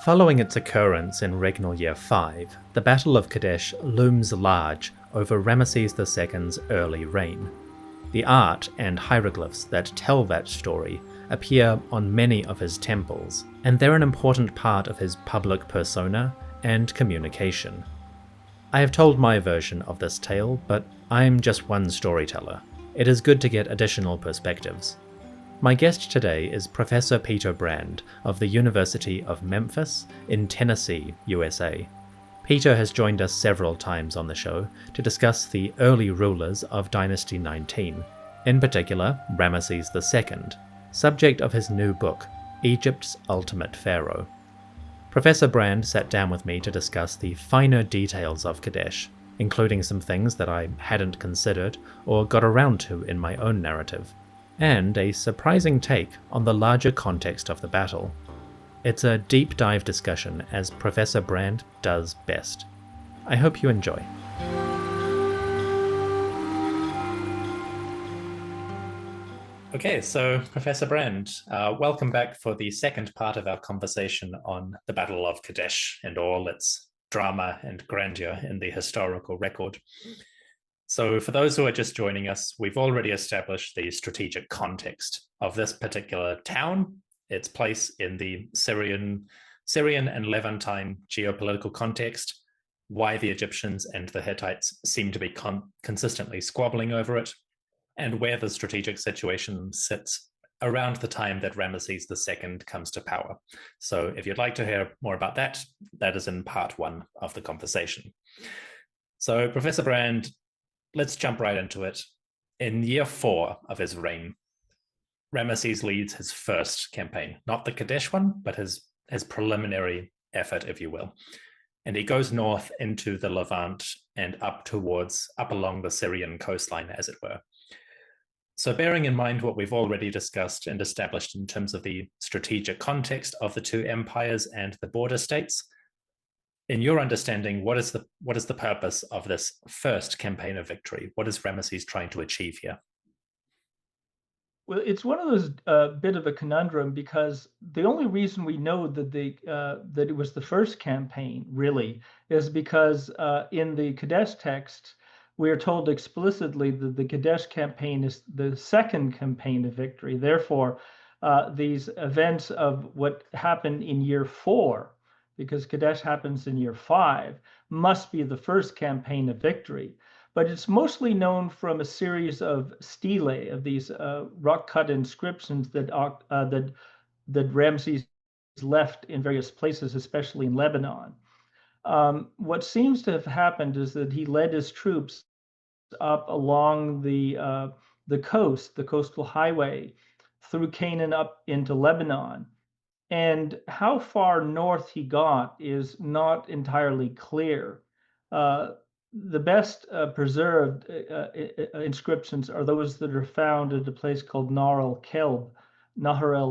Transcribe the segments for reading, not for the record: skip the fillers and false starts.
Following its occurrence in regnal year 5, the Battle of Kadesh looms large over Ramesses II's early reign. The art and hieroglyphs that tell that story appear on many of his temples, and they're an important part of his public persona and communication. I have told my version of this tale, but I'm just one storyteller. It is good to get additional perspectives. My guest today is Professor Peter Brand of the University of Memphis in Tennessee, USA. Peter has joined us several times on the show to discuss the early rulers of Dynasty 19, in particular Ramesses II, subject of his new book, Egypt's Ultimate Pharaoh. Professor Brand sat down with me to discuss the finer details of Kadesh, including some things that I hadn't considered or got around to in my own narrative, and a surprising take on the larger context of the battle. It's a deep dive discussion, as Professor Brand does best. I hope you enjoy. Okay, so Professor Brand, welcome back for the second part of our conversation on the Battle of Kadesh and all its drama and grandeur in the historical record. So for those who are just joining us, we've already established the strategic context of this particular town, its place in the Syrian and Levantine geopolitical context, why the Egyptians and the Hittites seem to be consistently squabbling over it, and where the strategic situation sits around the time that Ramesses II comes to power. So if you'd like to hear more about that, that is in part one of the conversation. So Professor Brand, let's jump right into it. In year 4 of his reign, Ramesses leads his first campaign, not the Kadesh one, but his preliminary effort, if you will. And he goes north into the Levant and up along the Syrian coastline, as it were. So bearing in mind what we've already discussed and established in terms of the strategic context of the two empires and the border states, in your understanding, what is the purpose of this first campaign of victory? What is Ramesses trying to achieve here? Well, it's one of those bit of a conundrum, because the only reason we know that that it was the first campaign really is because in the Kadesh text we are told explicitly that the Kadesh campaign is the second campaign of victory. Therefore, these events of what happened in year 4, because Kadesh happens in year 5, must be the first campaign of victory. But it's mostly known from a series of stelae, of these rock-cut inscriptions that Ramesses left in various places, especially in Lebanon. What seems to have happened is that he led his troops up along the coast, the coastal highway, through Canaan up into Lebanon. And how far north he got is not entirely clear. The best preserved inscriptions are those that are found at a place called Nahar el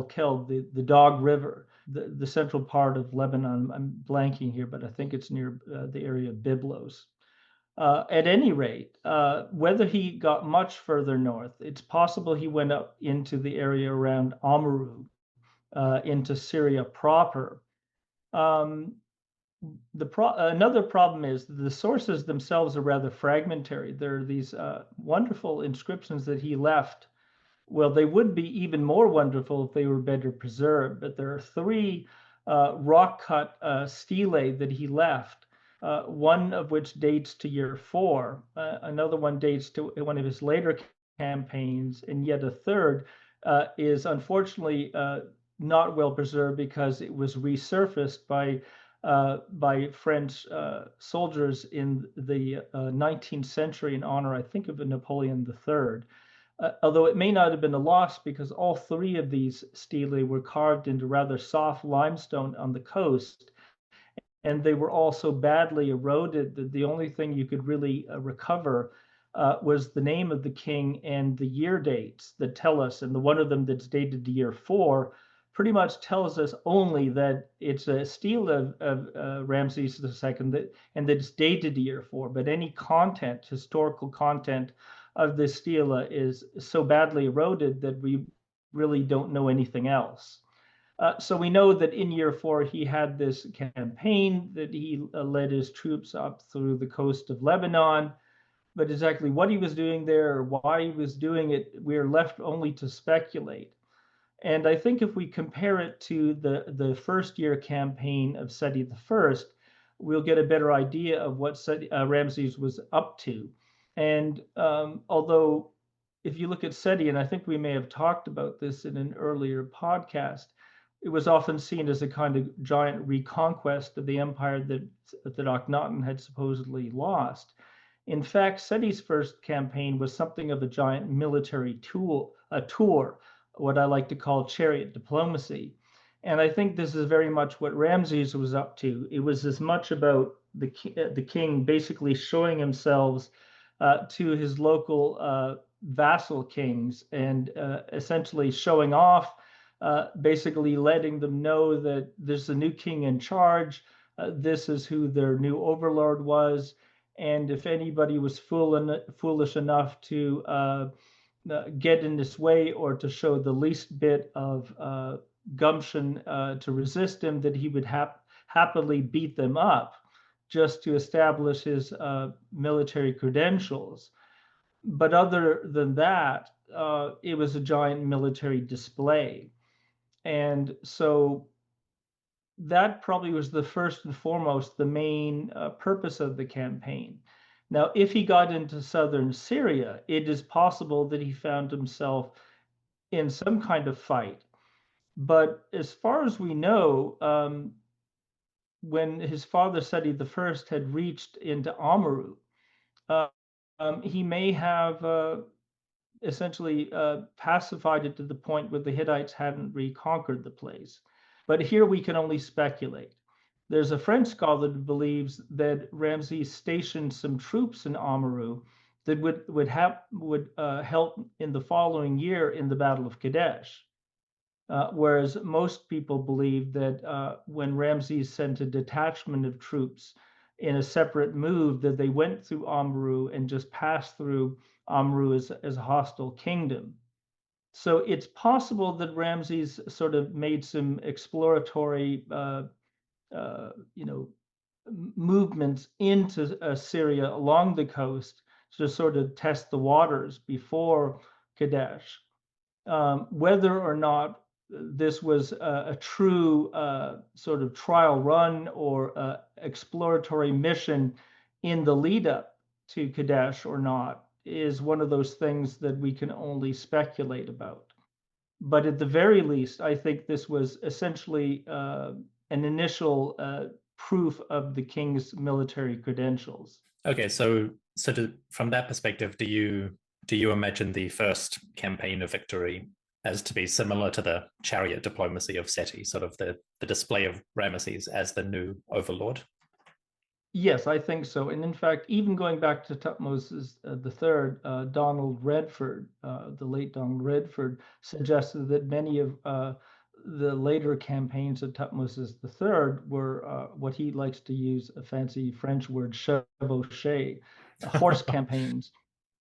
Kelb, the Dog River, the central part of Lebanon. I'm blanking here, but I think it's near the area of Byblos. At any rate, whether he got much further north, it's possible he went up into the area around Amru, into Syria proper. Another problem is the sources themselves are rather fragmentary. There are these wonderful inscriptions that he left. Well, they would be even more wonderful if they were better preserved, but there are 3 rock-cut stelae that he left, one of which dates to year 4, another one dates to one of his later campaigns, and yet a third is unfortunately not well preserved because it was resurfaced by French soldiers in the 19th century in honor, I think, of Napoleon III. Although it may not have been a loss, because all 3 of these stelae were carved into rather soft limestone on the coast, and they were all so badly eroded that the only thing you could really recover was the name of the king and the year dates that tell us. And the one of them that's dated to year 4 pretty much tells us only that it's a stele of Ramesses II, and that it's dated to year 4. But any content, historical content of this stele is so badly eroded that we really don't know anything else. So we know that in year 4, he had this campaign that he led his troops up through the coast of Lebanon. But exactly what he was doing there or why he was doing it, we're left only to speculate. And I think if we compare it to the first year campaign of Seti I, we'll get a better idea of what Ramses was up to. And although if you look at Seti, and I think we may have talked about this in an earlier podcast, it was often seen as a kind of giant reconquest of the empire that Akhenaten had supposedly lost. In fact, Seti's first campaign was something of a giant military tour, what I like to call chariot diplomacy. And I think this is very much what Ramses was up to. It was as much about the king basically showing himself to his local vassal kings and essentially showing off, basically letting them know that there's a new king in charge. This is who their new overlord was. And if anybody was foolish enough to get in this way or to show the least bit of gumption to resist him, that he would happily beat them up just to establish his military credentials. But other than that, it was a giant military display. And so that probably was the first and foremost the main purpose of the campaign. Now, if he got into southern Syria, it is possible that he found himself in some kind of fight. But as far as we know, when his father Seti I had reached into Amuru, uh, he may have essentially pacified it to the point where the Hittites hadn't reconquered the place. But here we can only speculate. There's a French scholar that believes that Ramses stationed some troops in Amuru that would help in the following year in the Battle of Kadesh. Whereas most people believe that when Ramses sent a detachment of troops in a separate move, that they went through Amru and just passed through Amru as a hostile kingdom. So it's possible that Ramses sort of made some exploratory, movements into Syria along the coast to sort of test the waters before Kadesh. Whether or not this was a true sort of trial run or exploratory mission in the lead up to Kadesh or not is one of those things that we can only speculate about. But at the very least, I think this was essentially an initial proof of the king's military credentials. Okay, from that perspective, do you imagine the first campaign of victory as to be similar to the chariot diplomacy of Seti, sort of the display of Ramesses as the new overlord? Yes, I think so. And in fact, even going back to Tutmosis III, Donald Redford, the late Donald Redford, suggested that many of the later campaigns of Tutmosis III were what he likes to use a fancy French word, chevauchée, horse campaigns.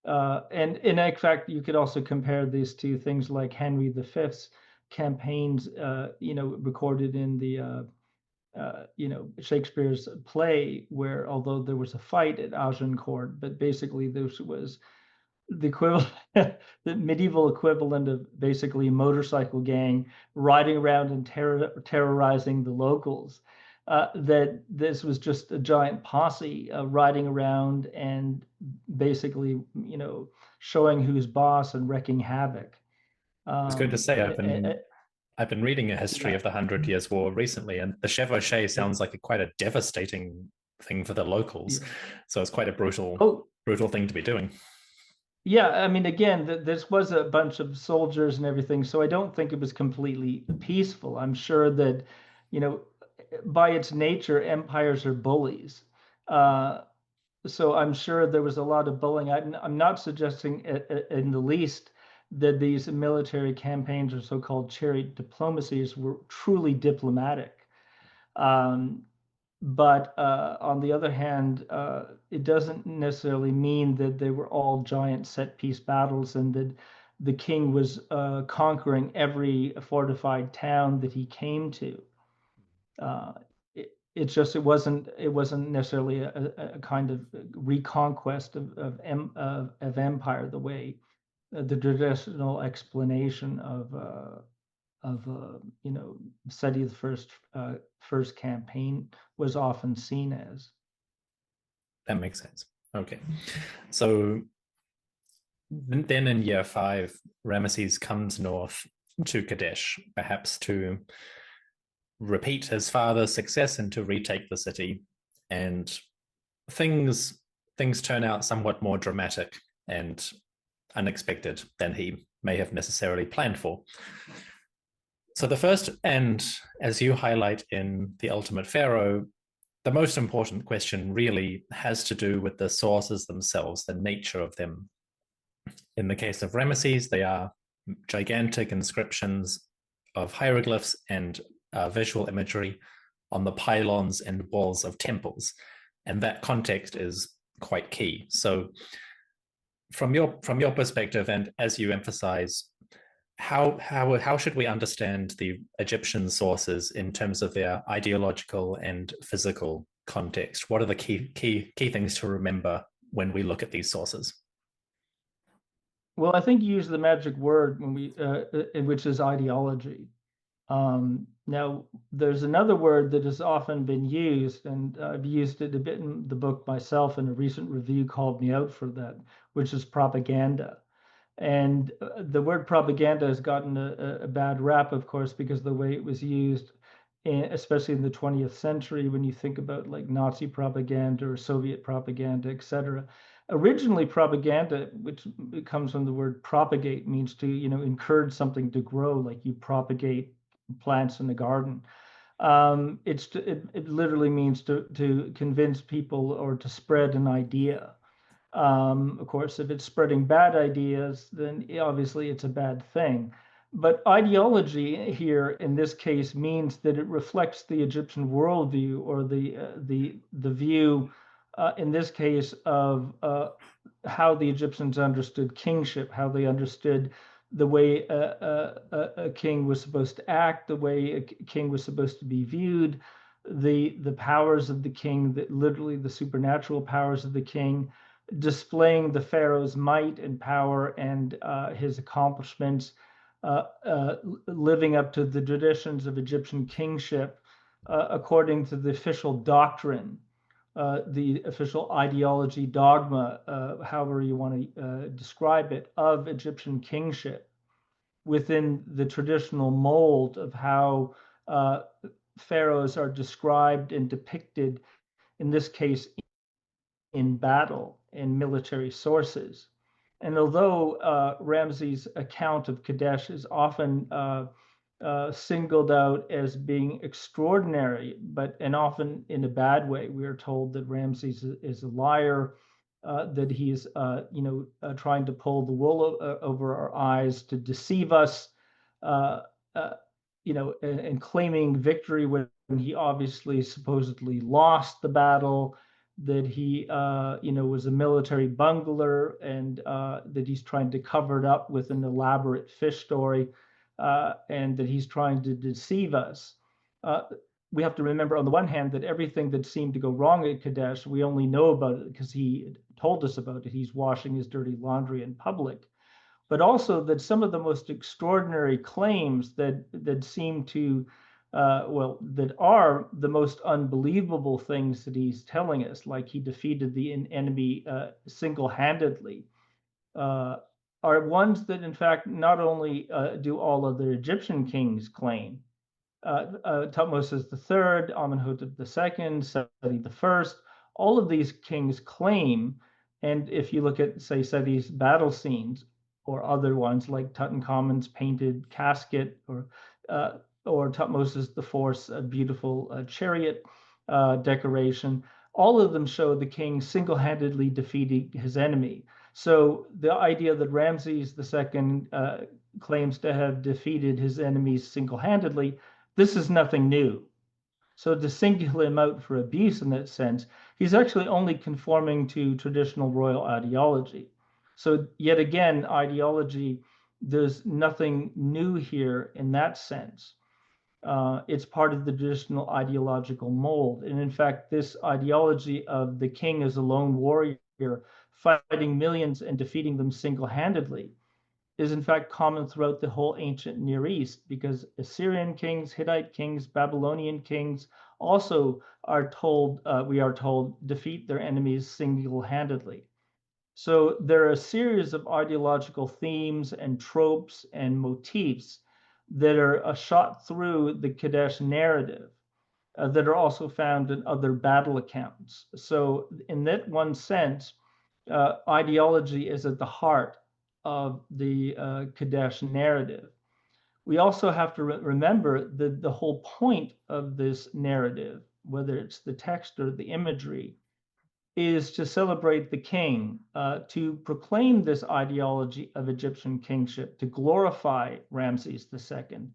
And in fact, you could also compare these to things like Henry V's campaigns, recorded in the Shakespeare's play, where although there was a fight at Agincourt, but basically this was the equivalent, the medieval equivalent of basically a motorcycle gang riding around and terrorizing the locals. That this was just a giant posse riding around and basically, showing who's boss and wreaking havoc. I was going to say I've been reading a history Yeah. of the Hundred Years' War recently, and the chevauchée Yeah. sounds like quite a devastating thing for the locals. Yeah. So it's quite a brutal, Oh, brutal thing to be doing. yeah. I mean, again, this was a bunch of soldiers and everything, so I don't think it was completely peaceful. I'm sure that, you know, by its nature, empires are bullies. Uh, so I'm sure there was a lot of bullying. I'm not suggesting in the least that these military campaigns or so-called chariot diplomacies were truly diplomatic. Um, but on the other hand, it doesn't necessarily mean that they were all giant set piece battles and that the king was conquering every fortified town that he came to. It wasn't necessarily a kind of reconquest of empire the way the traditional explanation of Seti the first campaign was often seen as. That makes sense. Okay, so then in year 5, Ramesses comes north to Kadesh, perhaps to repeat his father's success and to retake the city. And things turn out somewhat more dramatic and unexpected than he may have necessarily planned for. So the first, and as you highlight in The Ultimate Pharaoh, the most important question really has to do with the sources themselves, the nature of them. In the case of Ramesses, they are gigantic inscriptions of hieroglyphs and visual imagery on the pylons and walls of temples. And that context is quite key. So from your perspective, and as you emphasize, how should we understand the Egyptian sources in terms of their ideological and physical context? What are the key things to remember when we look at these sources? Well, I think you use the magic word when which is ideology. Now, there's another word that has often been used, and I've used it a bit in the book myself, and a recent review called me out for that, which is propaganda. And the word propaganda has gotten a bad rap, of course, because the way it was used, especially in the 20th century, when you think about like Nazi propaganda or Soviet propaganda, etc. Originally, propaganda, which comes from the word propagate, means to encourage something to grow, like you propagate plants in the garden. It literally means to convince people or to spread an idea. Of course, if it's spreading bad ideas, then obviously it's a bad thing. But ideology here, in this case, means that it reflects the Egyptian worldview, or the view, in this case, of how the Egyptians understood kingship, how they understood the way a king was supposed to act, the way a king was supposed to be viewed, the powers of the king, that literally the supernatural powers of the king, displaying the pharaoh's might and power and his accomplishments, living up to the traditions of Egyptian kingship according to the official doctrine, the official ideology, dogma, however you want to describe it, of Egyptian kingship, within the traditional mold of how pharaohs are described and depicted, in this case, in battle and military sources. And although Ramses' account of Kadesh is often singled out as being extraordinary, and often in a bad way, we are told that Ramses is a liar, that he's trying to pull the wool over our eyes to deceive us, and claiming victory when he obviously supposedly lost the battle, that he was a military bungler, and that he's trying to cover it up with an elaborate fish story, and that he's trying to deceive us. We have to remember, on the one hand, that everything that seemed to go wrong at Kadesh, we only know about it because he told us about it. He's washing his dirty laundry in public. But also that some of the most extraordinary claims that seem to that are the most unbelievable things that he's telling us, like he defeated the enemy single-handedly, are ones that, in fact, not only do all other Egyptian kings claim. Tutmosis III, Amenhotep II, Seti I, all of these kings claim, and if you look at, say, Seti's battle scenes, or other ones like Tutankhamun's painted casket, or Tutmosis IV's beautiful chariot decoration, all of them show the king single-handedly defeating his enemy. So the idea that Ramses II claims to have defeated his enemies single-handedly, this is nothing new. So to single him out for abuse in that sense, he's actually only conforming to traditional royal ideology. So yet again, ideology There's nothing new here in that sense. It's part of the traditional ideological mold. And in fact, this ideology of the king as a lone warrior fighting millions and defeating them single-handedly is in fact common throughout the whole ancient Near East, because Assyrian kings, Hittite kings, Babylonian kings also are told, we are told, defeat their enemies single-handedly. So there are a series of ideological themes and tropes and motifs that are shot through the Kadesh narrative that are also found in other battle accounts. So in that one sense, ideology is at the heart of the Kadesh narrative. We also have to remember that the whole point of this narrative, whether it's the text or the imagery, is to celebrate the king, to proclaim this ideology of Egyptian kingship, to glorify Ramses II.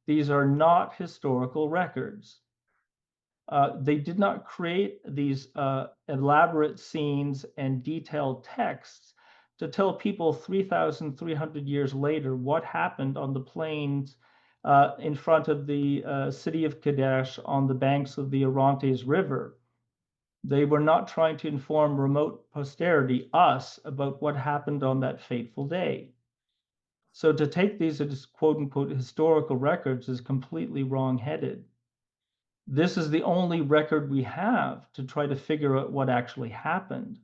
These are not historical records. They did not create these elaborate scenes and detailed texts to tell people 3,300 years later what happened on the plains in front of the city of Kadesh on the banks of the Orontes River. They were not trying to inform remote posterity, us, about what happened on that fateful day. So to take these as quote unquote historical records is completely wrong-headed. This is the only record we have to try to figure out what actually happened.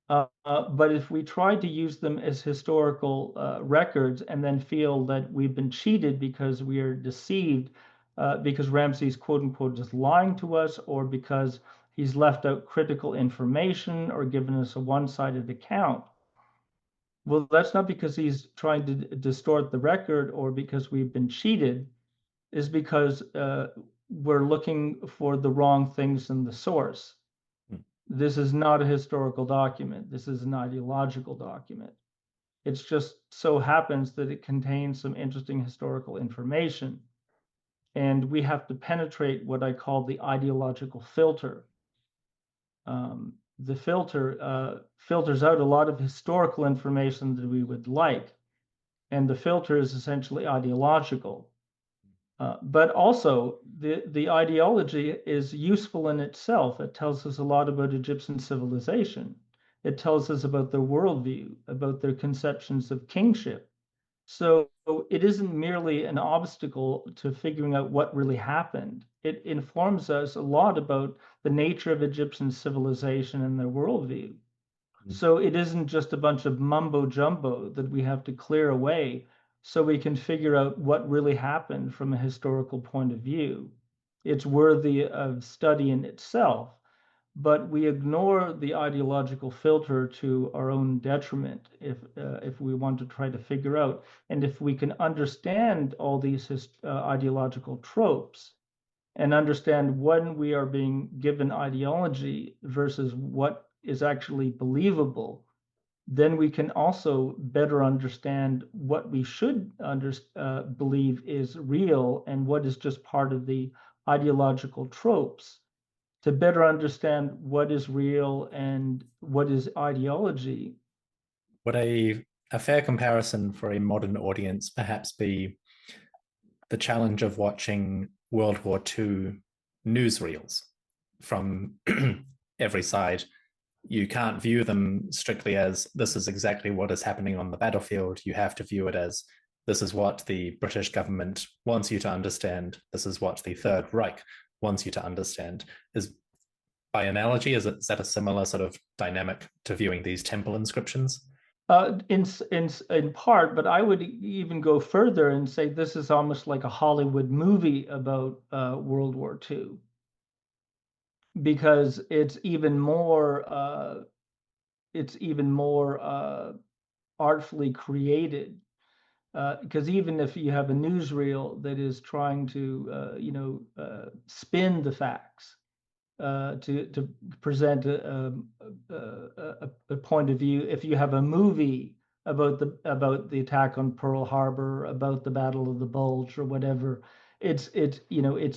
But if we try to use them as historical records and then feel that we've been cheated because we are deceived, because Ramses, quote unquote, is lying to us, or because he's left out critical information or given us a one-sided account, well, that's not because he's trying to distort the record or because we've been cheated, is because we're looking for the wrong things in the source. This is not a historical document. This is an ideological document. It just so happens that it contains some interesting historical information. And we have to penetrate what I call the ideological filter. The filter filters out a lot of historical information that we would like. And the filter is essentially ideological. But also, the ideology is useful in itself. It tells us a lot about Egyptian civilization. It tells us about their worldview, about their conceptions of kingship. So it isn't merely an obstacle to figuring out what really happened. It informs us a lot about the nature of Egyptian civilization and their worldview. So it isn't just a bunch of mumbo jumbo that we have to clear away so we can figure out what really happened from a historical point of view. It's worthy of study in itself, but we ignore the ideological filter to our own detriment if we want to try to figure out. And if we can understand all these ideological tropes and understand when we are being given ideology versus what is actually believable, then we can also better understand what we should believe is real and what is just part of the ideological tropes, to better understand what is real and what is ideology. Would a fair comparison for a modern audience perhaps be the challenge of watching World War II newsreels from every side? You can't view them strictly as this is exactly what is happening on the battlefield. You have to view it as this is what the British government wants you to understand. This is what the Third Reich wants you to understand. Is by analogy, is that a similar sort of dynamic to viewing these temple inscriptions? In part, but I would even go further and say this is almost like a Hollywood movie about World War II, because it's even more artfully created. Because even if you have a newsreel that is trying to spin the facts, to present a point of view, if you have a movie about the attack on Pearl Harbor, about the Battle of the Bulge or whatever, it's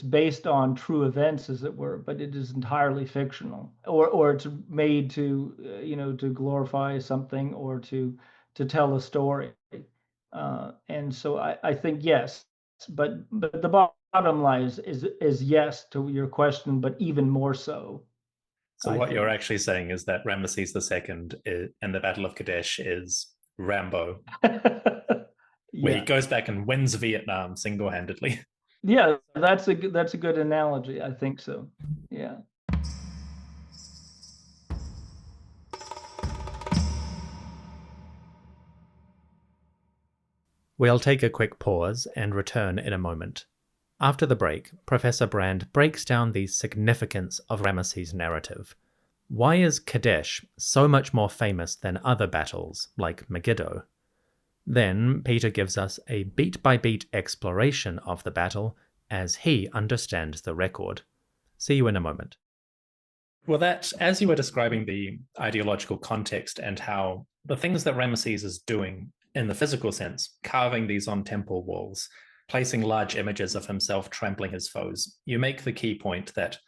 based on true events, as it were, but it is entirely fictional, or it's made to to glorify something or to tell a story. And so I think yes, but the bottom line is yes to your question, but even more so. So I what you're think. actually saying is that Ramesses II in the Battle of Kadesh is Rambo, where he Yeah, goes back and wins Vietnam single-handedly. yeah, that's a good analogy. I think so. Yeah. We'll take a quick pause and return in a moment. After the break, Professor Brand breaks down the significance of Ramesses' narrative. Why is Kadesh so much more famous than other battles, like Megiddo? Then Peter gives us a beat-by-beat exploration of the battle as he understands the record. See you in a moment. Well, that, as you were describing the ideological context and how the things that Ramesses is doing in the physical sense, carving these on temple walls, placing large images of himself trampling his foes, you make the key point that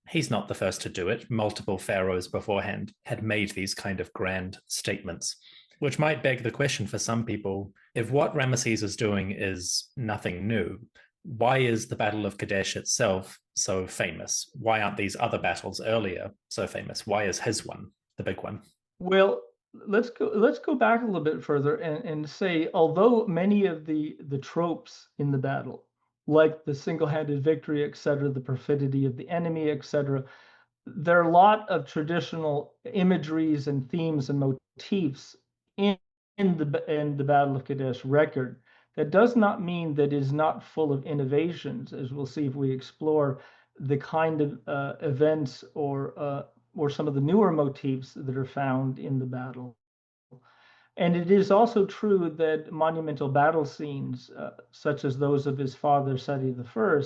he's not the first to do it. Multiple pharaohs beforehand had made these kind of grand statements, which might beg the question for some people, if what Ramesses is doing is nothing new, why is the Battle of Kadesh itself so famous? Why aren't these other battles earlier so famous? Why is his one the big one? Well, let's go back a little bit further and say, although many of the tropes in the battle, like the single-handed victory, etc., the perfidy of the enemy, etc., there are a lot of traditional imageries and themes and motifs in, in the Battle of Kadesh record. That does not mean that it is not full of innovations, as we'll see if we explore the kind of events or some of the newer motifs that are found in the battle. And it is also true that monumental battle scenes, such as those of his father Seti I,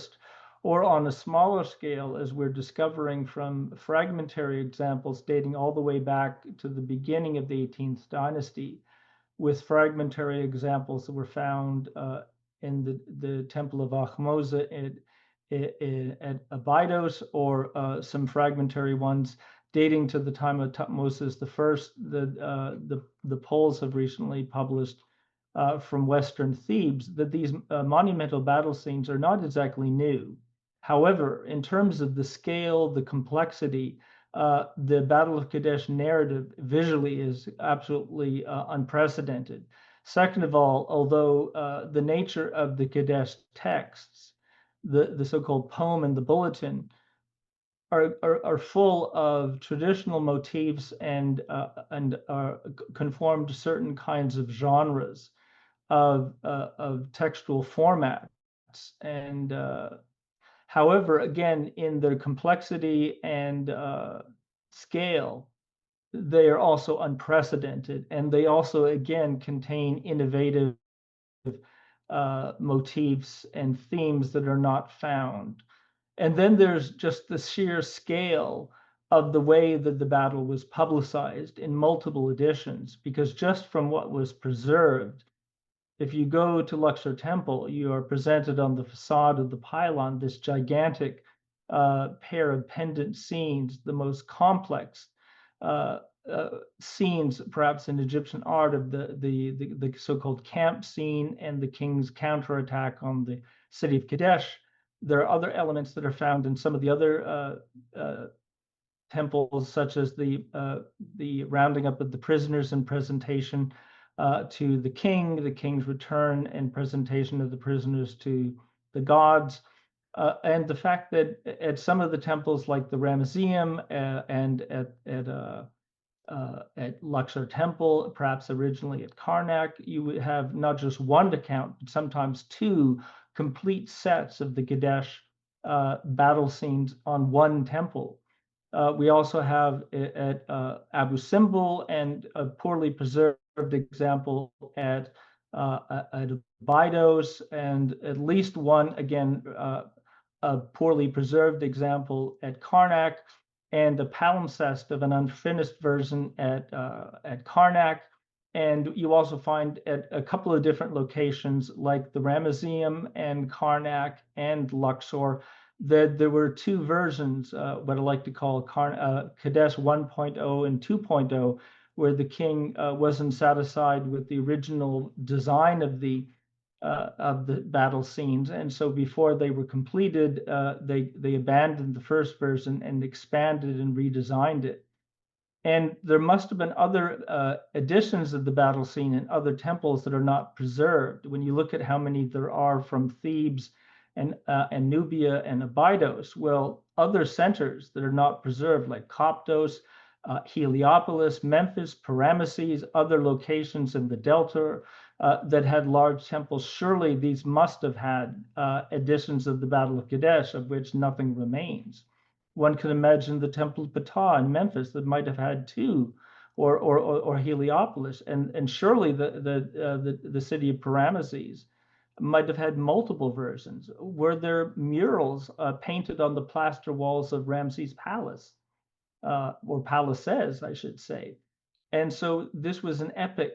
or on a smaller scale, as we're discovering from fragmentary examples dating all the way back to the beginning of the 18th dynasty, with fragmentary examples that were found in the Temple of Ahmose at Abydos, or some fragmentary ones dating to the time of Tutmosis I. The Poles have recently published from Western Thebes that these monumental battle scenes are not exactly new. However, in terms of the scale, the complexity, the Battle of Kadesh narrative visually is absolutely unprecedented. Second of all, although the nature of the Kadesh texts, the so-called poem and the bulletin, are full of traditional motifs and are conform to certain kinds of genres of textual formats. And however, again, in their complexity and scale, they are also unprecedented, and they also again contain innovative motifs and themes that are not found. And then there's just the sheer scale of the way that the battle was publicized in multiple editions, because just from what was preserved, if you go to Luxor Temple, you are presented on the facade of the pylon this gigantic pair of pendant scenes, the most complex uh, scenes, perhaps in Egyptian art, of the so-called camp scene and the king's counterattack on the city of Kadesh. There are other elements that are found in some of the other temples, such as the rounding up of the prisoners and presentation to the king's return and presentation of the prisoners to the gods, and the fact that at some of the temples, like the Ramesseum and at Luxor Temple, perhaps originally at Karnak, you would have not just one account, but sometimes two complete sets of the Kadesh battle scenes on one temple. We also have at Abu Simbel, and a poorly preserved example at Abydos, and at least one, again, a poorly preserved example at Karnak, and a palimpsest of an unfinished version at Karnak. And you also find at a couple of different locations, like the Ramesseum and Karnak and Luxor, that there were two versions, what I like to call Kadesh 1.0 and 2.0, where the king wasn't satisfied with the original design of the battle scenes, and so before they were completed, they abandoned the first version and expanded and redesigned it. And there must have been other editions of the battle scene in other temples that are not preserved. When you look at how many there are from Thebes and Nubia and Abydos, well, other centers that are not preserved, like Coptos, Heliopolis, Memphis, Ramesses, other locations in the Delta that had large temples, surely these must have had editions of the Battle of Kadesh, of which nothing remains. One can imagine the Temple of Ptah in Memphis that might have had two, or Heliopolis, and surely the city of Ramesses might have had multiple versions. Were there murals painted on the plaster walls of Ramses' palace, or palaces, I should say? And so this was an epic,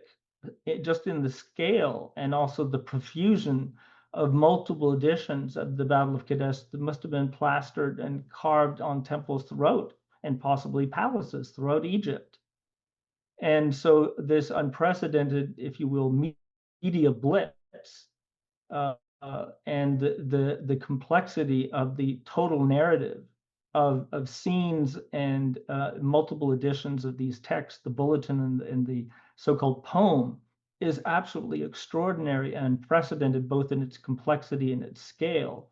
just in the scale and also the profusion of multiple editions of the Battle of Kadesh that must have been plastered and carved on temples throughout, and possibly palaces throughout Egypt. And so this unprecedented, if you will, media blitz, and the complexity of the total narrative of scenes and multiple editions of these texts, the bulletin and the so-called poem, is absolutely extraordinary and unprecedented, both in its complexity and its scale.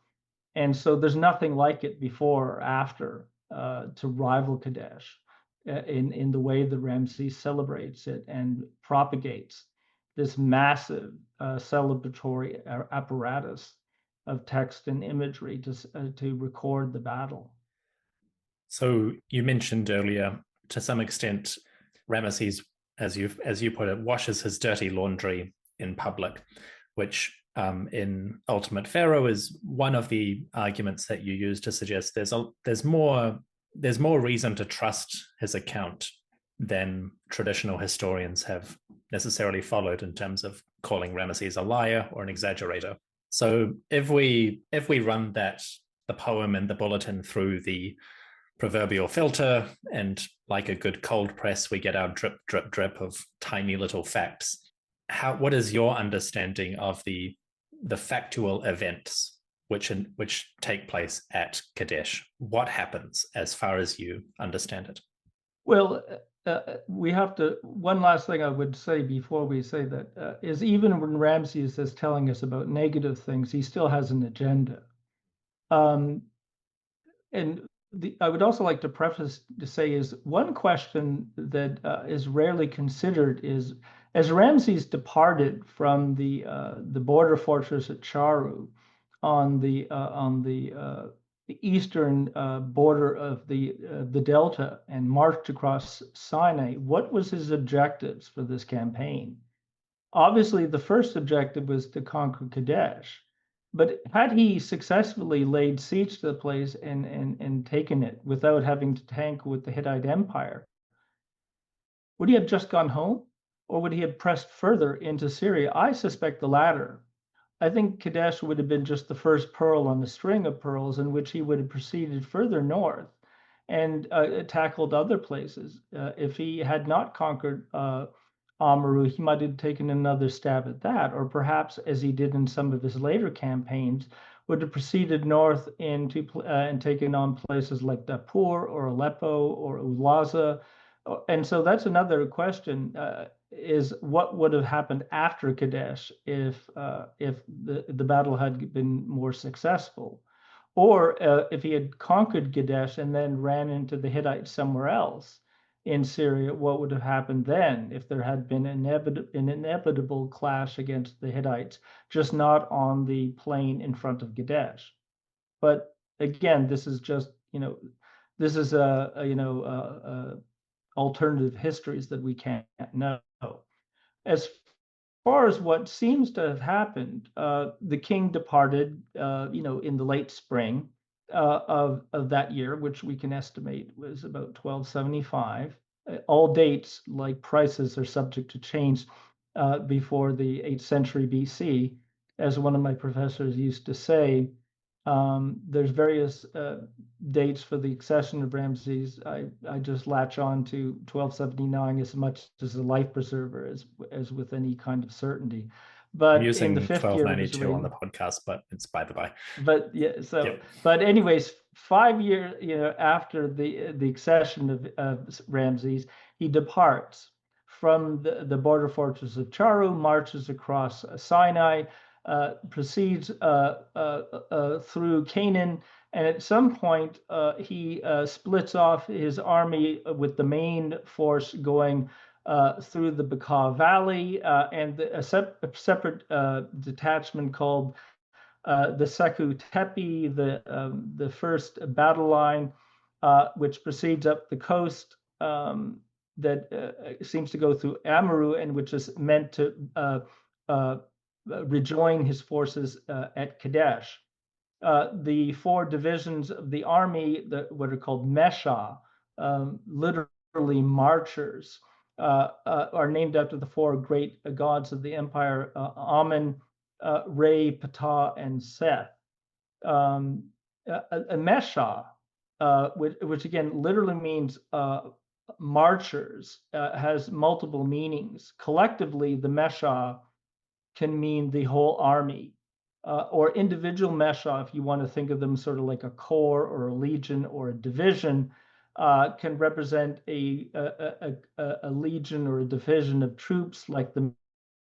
And so there's nothing like it before or after to rival Kadesh in the way that Ramses celebrates it and propagates this massive celebratory apparatus of text and imagery to record the battle. So you mentioned earlier, to some extent, Ramesses, as you put it, washes his dirty laundry in public, which in Ultimate Pharaoh is one of the arguments that you use to suggest there's more reason to trust his account than traditional historians have necessarily followed in terms of calling Ramesses a liar or an exaggerator. So if we run the poem and the bulletin through the proverbial filter, and like a good cold press, we get our drip, drip, drip of tiny little facts. What is your understanding of the factual events which take place at Kadesh? What happens as far as you understand it? Well, we have to. One last thing I would say before we say that is, even when Ramses is telling us about negative things, he still has an agenda. And I would also like to preface to say is one question that is rarely considered is, as Ramses departed from the border fortress at Charu on the eastern border of the Delta and marched across Sinai, what was his objectives for this campaign? Obviously, the first objective was to conquer Kadesh. But had he successfully laid siege to the place and taken it without having to tank with the Hittite Empire, would he have just gone home, or would he have pressed further into Syria? I suspect the latter. I think Kadesh would have been just the first pearl on the string of pearls, in which he would have proceeded further north and tackled other places. If he had not conquered Amaru, he might have taken another stab at that, or perhaps, as he did in some of his later campaigns, would have proceeded north into and taken on places like Dapur or Aleppo or Ulaza. And so that's another question: is what would have happened after Kadesh if the battle had been more successful, or if he had conquered Kadesh and then ran into the Hittites somewhere else in Syria, what would have happened then if there had been an inevitable clash against the Hittites, just not on the plain in front of Kadesh? But again, this is just, this is alternative histories that we can't know. As far as what seems to have happened, the king departed, in the late spring of that year, which we can estimate was about 1275. All dates, like prices, are subject to change before the 8th century BC. As one of my professors used to say, There's various dates for the accession of Ramesses. I just latch on to 1279 as much as a life preserver as with any kind of certainty. I'm But in the using fifth year of his 1292 on the reign, podcast, but it's by the by. but yeah, so Yep. but anyways, 5 years, after the accession of Ramses, he departs from the border fortress of Charu, marches across Sinai, proceeds through Canaan, and at some point he splits off his army with the main force going through the Bekaa Valley, and a separate detachment called the Seku Tepe, the first battle line, which proceeds up the coast, that seems to go through Amaru, and which is meant to uh, rejoin his forces at Kadesh. The four divisions of the army, what are called Mesha, literally marchers, are named after the four great gods of the empire: Amun, Re, Ptah, and Seth. A Mesha, which again literally means marchers, has multiple meanings. Collectively, the Mesha can mean the whole army, or individual Mesha, if you want to think of them sort of like a corps or a legion or a division, can represent a legion or a division of troops, like the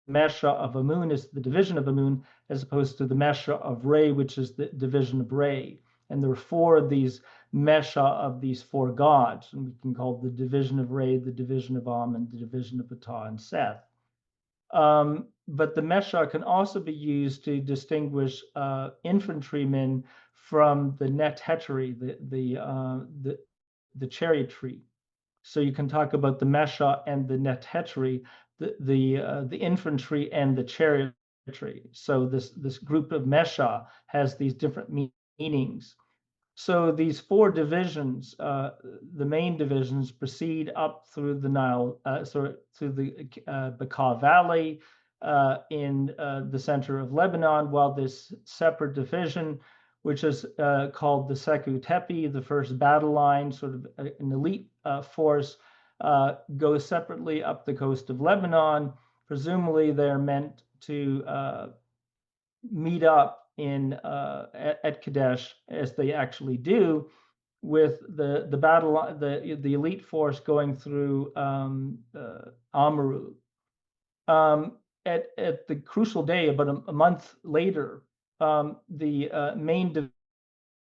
Mesha of Amun is the division of Amun, as opposed to the Mesha of Re, which is the division of Re. And there are four of these Mesha of these four gods, and we can call the division of Re, the division of Amun, the division of Ptah and Seth. But the Mesha can also be used to distinguish infantrymen from the Nethetri, the cherry tree. So you can talk about the Mesha and the Nethetri, the infantry and the chariotry. So this group of Mesha has these different meanings. So these four divisions, the main divisions, proceed up through the Nile, through the Bekaa Valley in the center of Lebanon, while this separate division, which is called the Seku Tepe, the first battle line, sort of an elite force, goes separately up the coast of Lebanon. Presumably, they're meant to meet up at Kadesh, as they actually do, with the battle, the elite force going through Amaru. At the crucial day, about a month later, the main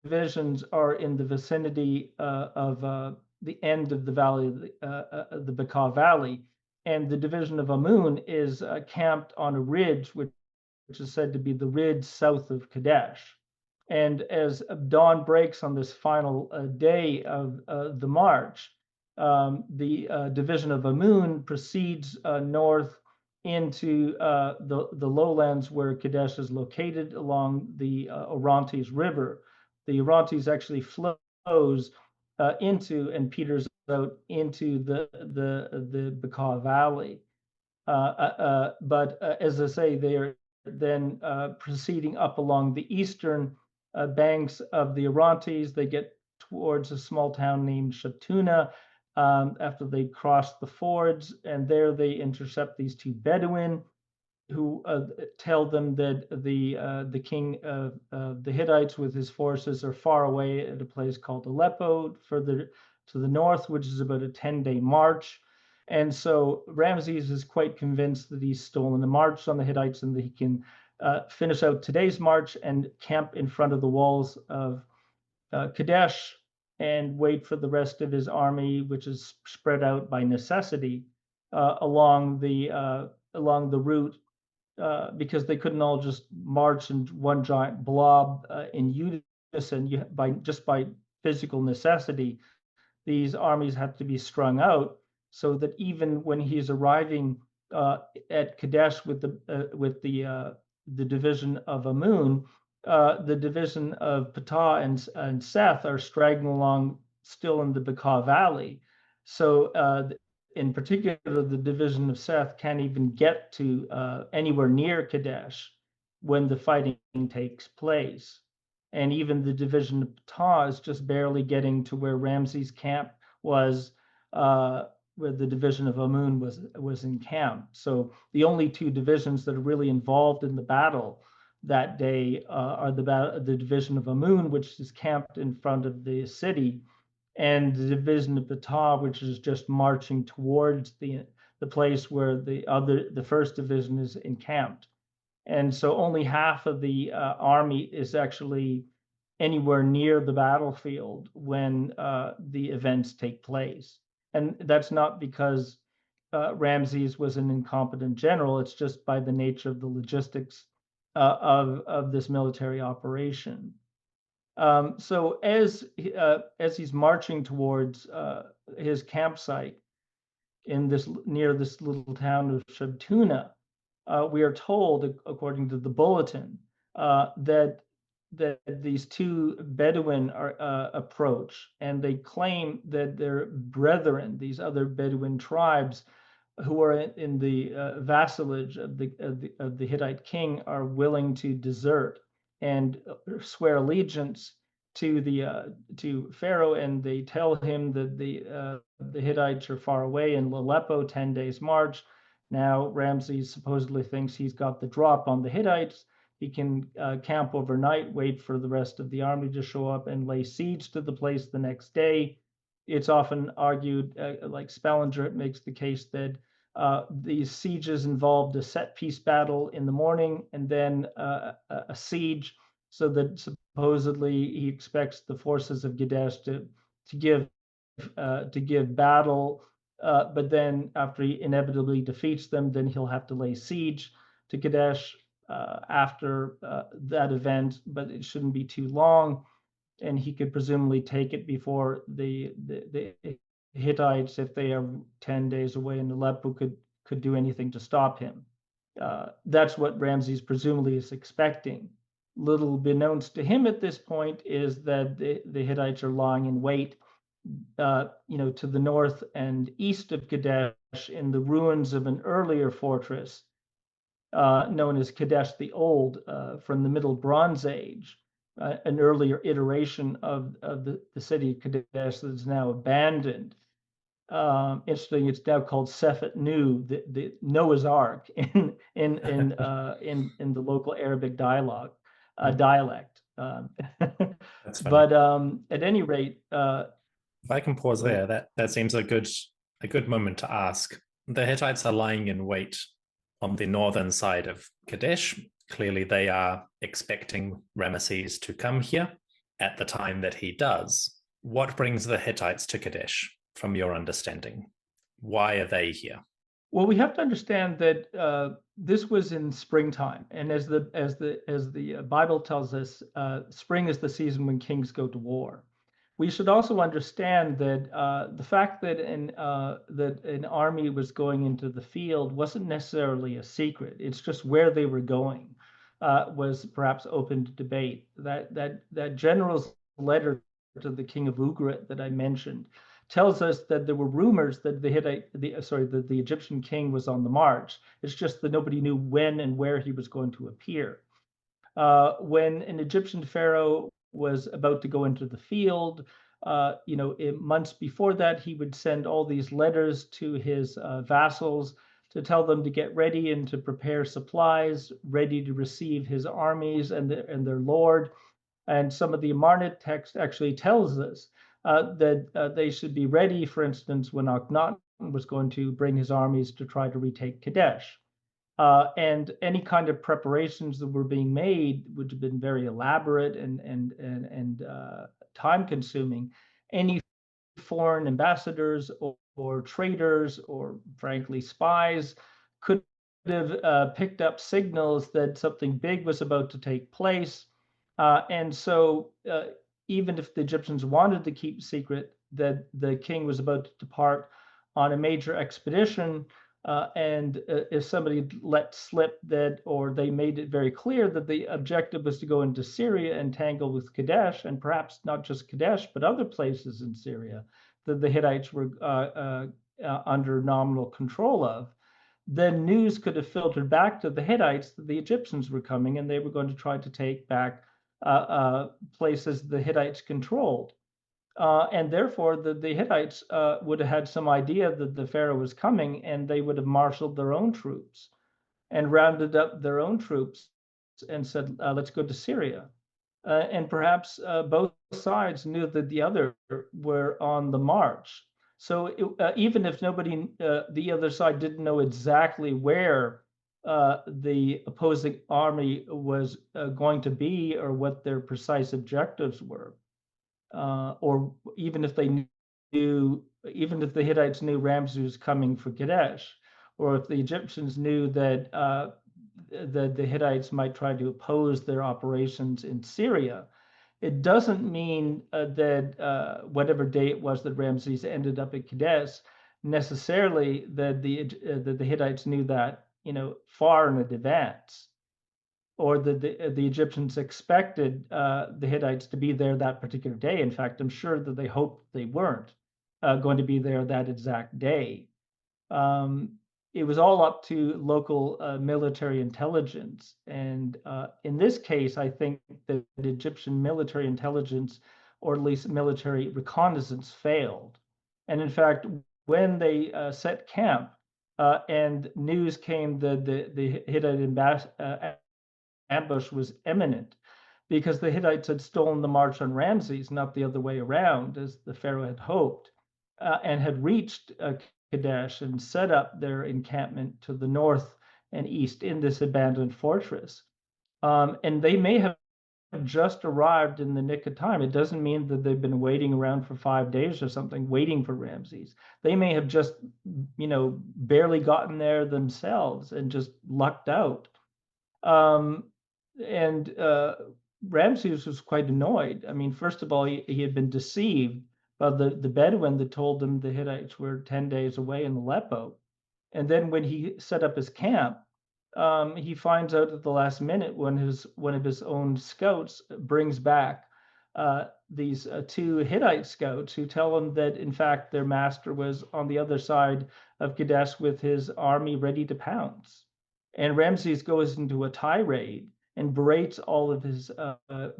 divisions are in the vicinity of the end of the valley, the Bekaa Valley, and the division of Amun is camped on a ridge, which is said to be the ridge south of Kadesh. And as dawn breaks on this final day of the march, the division of Amun proceeds north into the lowlands where Kadesh is located along the Orontes River. The Orontes actually flows into and peters out into the Bekaa Valley. But as I say, they are then proceeding up along the eastern banks of the Orontes. They get towards a small town named Shatuna after they cross the fords, and there they intercept these two Bedouin who tell them that the king of the Hittites with his forces are far away at a place called Aleppo, further to the north, which is about a 10-day march. And so Ramesses is quite convinced that he's stolen the march on the Hittites and that he can finish out today's march and camp in front of the walls of Kadesh and wait for the rest of his army, which is spread out by necessity along the route, because they couldn't all just march in one giant blob in unison. By physical necessity, these armies have to be strung out so that even when he's arriving at Kadesh with the division of Amun, the division of Ptah and Seth are straggling along still in the Bekaa Valley. So in particular, the division of Seth can't even get to anywhere near Kadesh when the fighting takes place. and even the division of Ptah is just barely getting to where Ramses' camp was, where the division of Amun was encamped. So the only two divisions that are really involved in the battle that day are the division of Amun, which is camped in front of the city, and the division of Ptah, which is just marching towards the place where the first division is encamped. And so only half of the army is actually anywhere near the battlefield when the events take place. And that's not because Ramses was an incompetent general, it's just by the nature of the logistics of this military operation. So as he's marching towards his campsite near this little town of Shabtuna, we are told, according to the bulletin, that these two Bedouin approach, and they claim that their brethren, these other Bedouin tribes, who are in the vassalage of the Hittite king, are willing to desert and swear allegiance to Pharaoh, and they tell him that the Hittites are far away in Aleppo, 10 days march. Now Ramses supposedly thinks he's got the drop on the Hittites. He can camp overnight, wait for the rest of the army to show up, and lay siege to the place the next day. It's often argued, like Spellinger makes the case, that these sieges involved a set piece battle in the morning and then a siege, so that supposedly he expects the forces of Kadesh to give battle, but then after he inevitably defeats them, then he'll have to lay siege to Kadesh after that event, but it shouldn't be too long, and he could presumably take it before the Hittites, if they are 10 days away in Aleppo, could do anything to stop him. That's what Ramses presumably is expecting. Little beknownst to him at this point is that the Hittites are lying in wait, to the north and east of Kadesh in the ruins of an earlier fortress known as Kadesh the Old from the Middle Bronze Age, an earlier iteration of the city of Kadesh that is now abandoned. Interesting, it's now called Sefet Nu, the Noah's Ark in the local Arabic dialect. That's funny. But at any rate, if I can pause there, that seems a good moment to ask. The Hittites are lying in wait on the northern side of Kadesh. Clearly, they are expecting Ramesses to come here at the time that he does. What brings the Hittites to Kadesh, from your understanding? Why are they here? Well, we have to understand that this was in springtime, and as the Bible tells us, spring is the season when kings go to war. We should also understand that the fact that an army was going into the field wasn't necessarily a secret. It's just where they were going was perhaps open to debate. That general's letter to the king of Ugarit that I mentioned tells us that there were rumors that the Egyptian king was on the march. It's just that nobody knew when and where he was going to appear. When an Egyptian pharaoh was about to go into the field, months before that, he would send all these letters to his vassals to tell them to get ready and to prepare supplies, ready to receive his armies and their lord. And some of the Amarnat text actually tells us that they should be ready, for instance, when Akhenaten was going to bring his armies to try to retake Kadesh. And any kind of preparations that were being made would have been very elaborate and time-consuming. Any foreign ambassadors or traders or, frankly, spies could have picked up signals that something big was about to take place. And so even if the Egyptians wanted to keep secret that the king was about to depart on a major expedition, and if somebody let slip that, or they made it very clear that the objective was to go into Syria and tangle with Kadesh, and perhaps not just Kadesh, but other places in Syria that the Hittites were under nominal control of, then news could have filtered back to the Hittites that the Egyptians were coming and they were going to try to take back places the Hittites controlled. And therefore, the Hittites would have had some idea that the Pharaoh was coming, and they would have marshaled their own troops and rounded up their own troops and said, let's go to Syria. And perhaps both sides knew that the other were on the march. So even if nobody, the other side didn't know exactly where the opposing army was going to be or what their precise objectives were, or even if they knew, even if the Hittites knew Ramses was coming for Kadesh, or if the Egyptians knew that the Hittites might try to oppose their operations in Syria, it doesn't mean that whatever day it was that Ramses ended up at Kadesh, necessarily that the Hittites knew that far in advance, or that the Egyptians expected the Hittites to be there that particular day. In fact, I'm sure that they hoped they weren't going to be there that exact day. It was all up to local military intelligence. And in this case, I think that Egyptian military intelligence, or at least military reconnaissance, failed. And in fact, when they set camp and news came that the Hittite ambush was imminent, because the Hittites had stolen the march on Ramses, not the other way around, as the Pharaoh had hoped, and had reached Kadesh and set up their encampment to the north and east in this abandoned fortress. And they may have just arrived in the nick of time. It doesn't mean that they've been waiting around for 5 days or something, waiting for Ramses. They may have just, barely gotten there themselves and just lucked out. And Ramses was quite annoyed. I mean, first of all, he had been deceived by the Bedouin that told him the Hittites were 10 days away in Aleppo. And then when he set up his camp, he finds out at the last minute when one of his own scouts brings back these two Hittite scouts who tell him that, in fact, their master was on the other side of Kadesh with his army ready to pounce. And Ramses goes into a tirade and berates all of his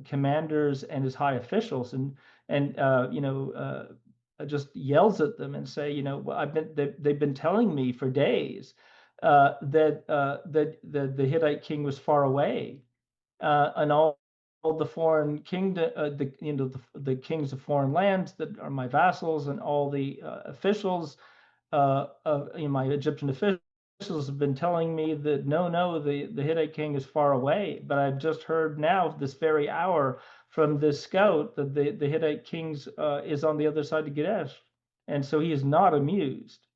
commanders and his high officials, and just yells at them and say, they've been telling me for days that the Hittite king was far away, and all the foreign kingdom, the kings of foreign lands that are my vassals, and all the officials, my Egyptian officials have been telling me that no, the Hittite king is far away. But I've just heard now, this very hour, from this scout that the Hittite king is on the other side of Kadesh, and so he is not amused.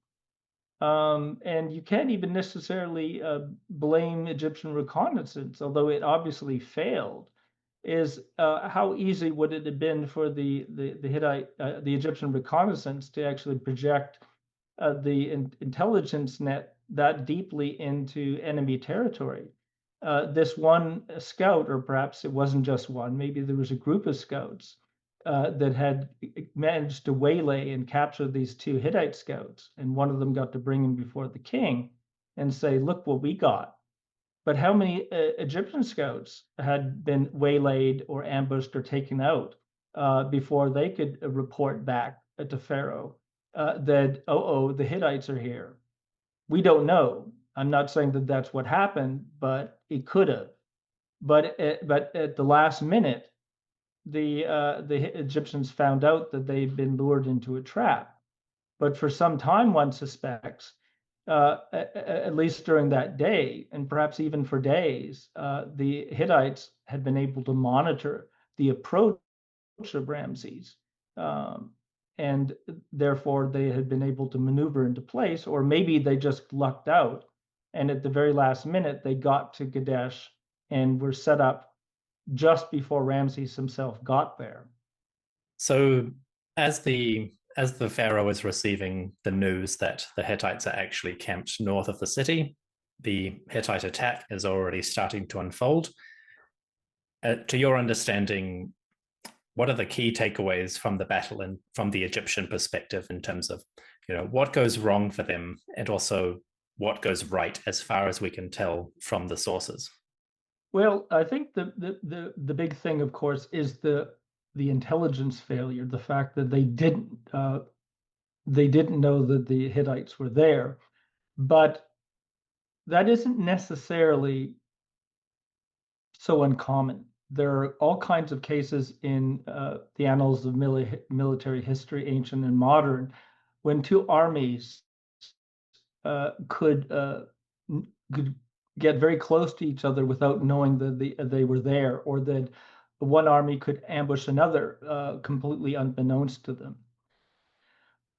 And you can't even necessarily blame Egyptian reconnaissance, although it obviously failed. Is how easy would it have been for the Egyptian reconnaissance to actually project the intelligence net that deeply into enemy territory? This one scout, or perhaps it wasn't just one, maybe there was a group of scouts that had managed to waylay and capture these two Hittite scouts, and one of them got to bring him before the king and say, look what we got. But how many Egyptian scouts had been waylaid or ambushed or taken out before they could report back to Pharaoh that, the Hittites are here? We don't know. I'm not saying that that's what happened, but it could have. But at the last minute, the Egyptians found out that they'd been lured into a trap. But for some time, one suspects, at least during that day, and perhaps even for days, the Hittites had been able to monitor the approach of Ramses. And therefore, they had been able to maneuver into place, or maybe they just lucked out. And at the very last minute, they got to Kadesh and were set up just before Ramses himself got there. So as the Pharaoh is receiving the news that the Hittites are actually camped north of the city, the Hittite attack is already starting to unfold. To your understanding, what are the key takeaways from the battle and from the Egyptian perspective in terms of, what goes wrong for them, and also what goes right as far as we can tell from the sources? Well, I think the big thing, of course, is the intelligence failure, the fact that they didn't know that the Hittites were there. But that isn't necessarily so uncommon. There are all kinds of cases in the annals of military history, ancient and modern, when two armies could get very close to each other without knowing that they were there, or that one army could ambush another completely unbeknownst to them.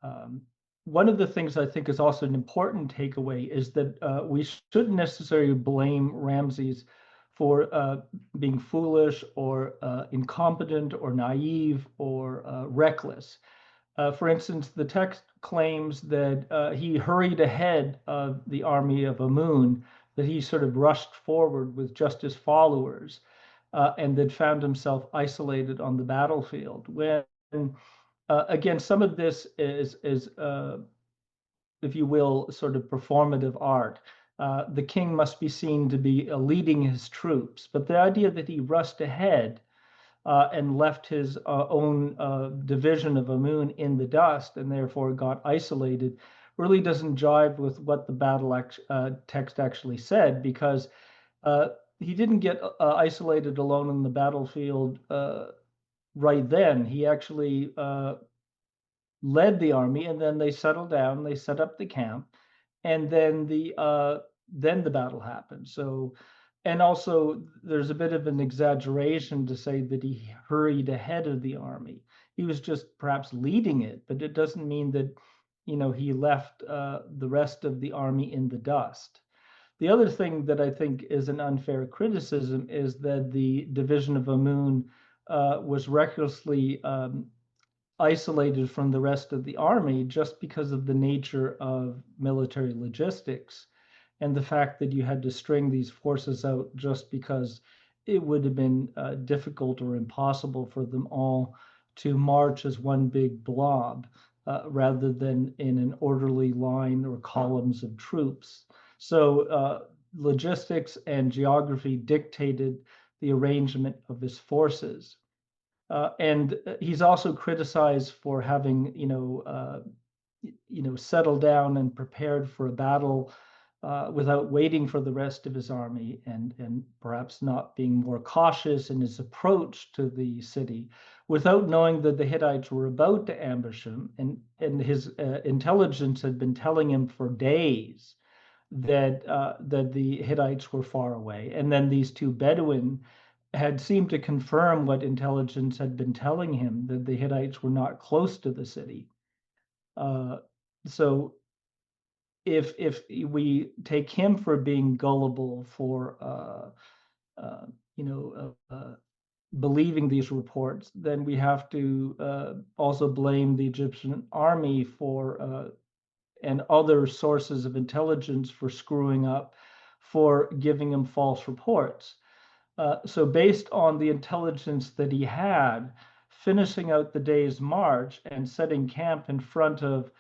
Um, One of the things I think is also an important takeaway is that we shouldn't necessarily blame Ramesses for being foolish or incompetent or naive or reckless. For instance, the text claims that he hurried ahead of the army of Amun, that he sort of rushed forward with just his followers, and that found himself isolated on the battlefield. When again, some of this is if you will, sort of performative art. The king must be seen to be leading his troops, but the idea that he rushed ahead and left his own division of Amun in the dust and therefore got isolated really doesn't jive with what the battle text actually said, because uh, he didn't get isolated alone in the battlefield right then. He actually led the army, and then they settled down, they set up the camp, and then the battle happened. So, and also there's a bit of an exaggeration to say that he hurried ahead of the army. He was just perhaps leading it, but it doesn't mean that, he left the rest of the army in the dust. The other thing that I think is an unfair criticism is that the division of Amun was recklessly isolated from the rest of the army just because of the nature of military logistics and the fact that you had to string these forces out just because it would have been difficult or impossible for them all to march as one big blob rather than in an orderly line or columns of troops. So logistics and geography dictated the arrangement of his forces. And he's also criticized for having, settled down and prepared for a battle without waiting for the rest of his army, and perhaps not being more cautious in his approach to the city, without knowing that the Hittites were about to ambush him, and his intelligence had been telling him for days that the Hittites were far away, and then these two Bedouin had seemed to confirm what intelligence had been telling him, that the Hittites were not close to the city. So if we take him for being gullible, for you know believing these reports, then we have to also blame the Egyptian army for and other sources of intelligence for screwing up, for giving him false reports. So based on the intelligence that he had, finishing out the day's march and setting camp in front of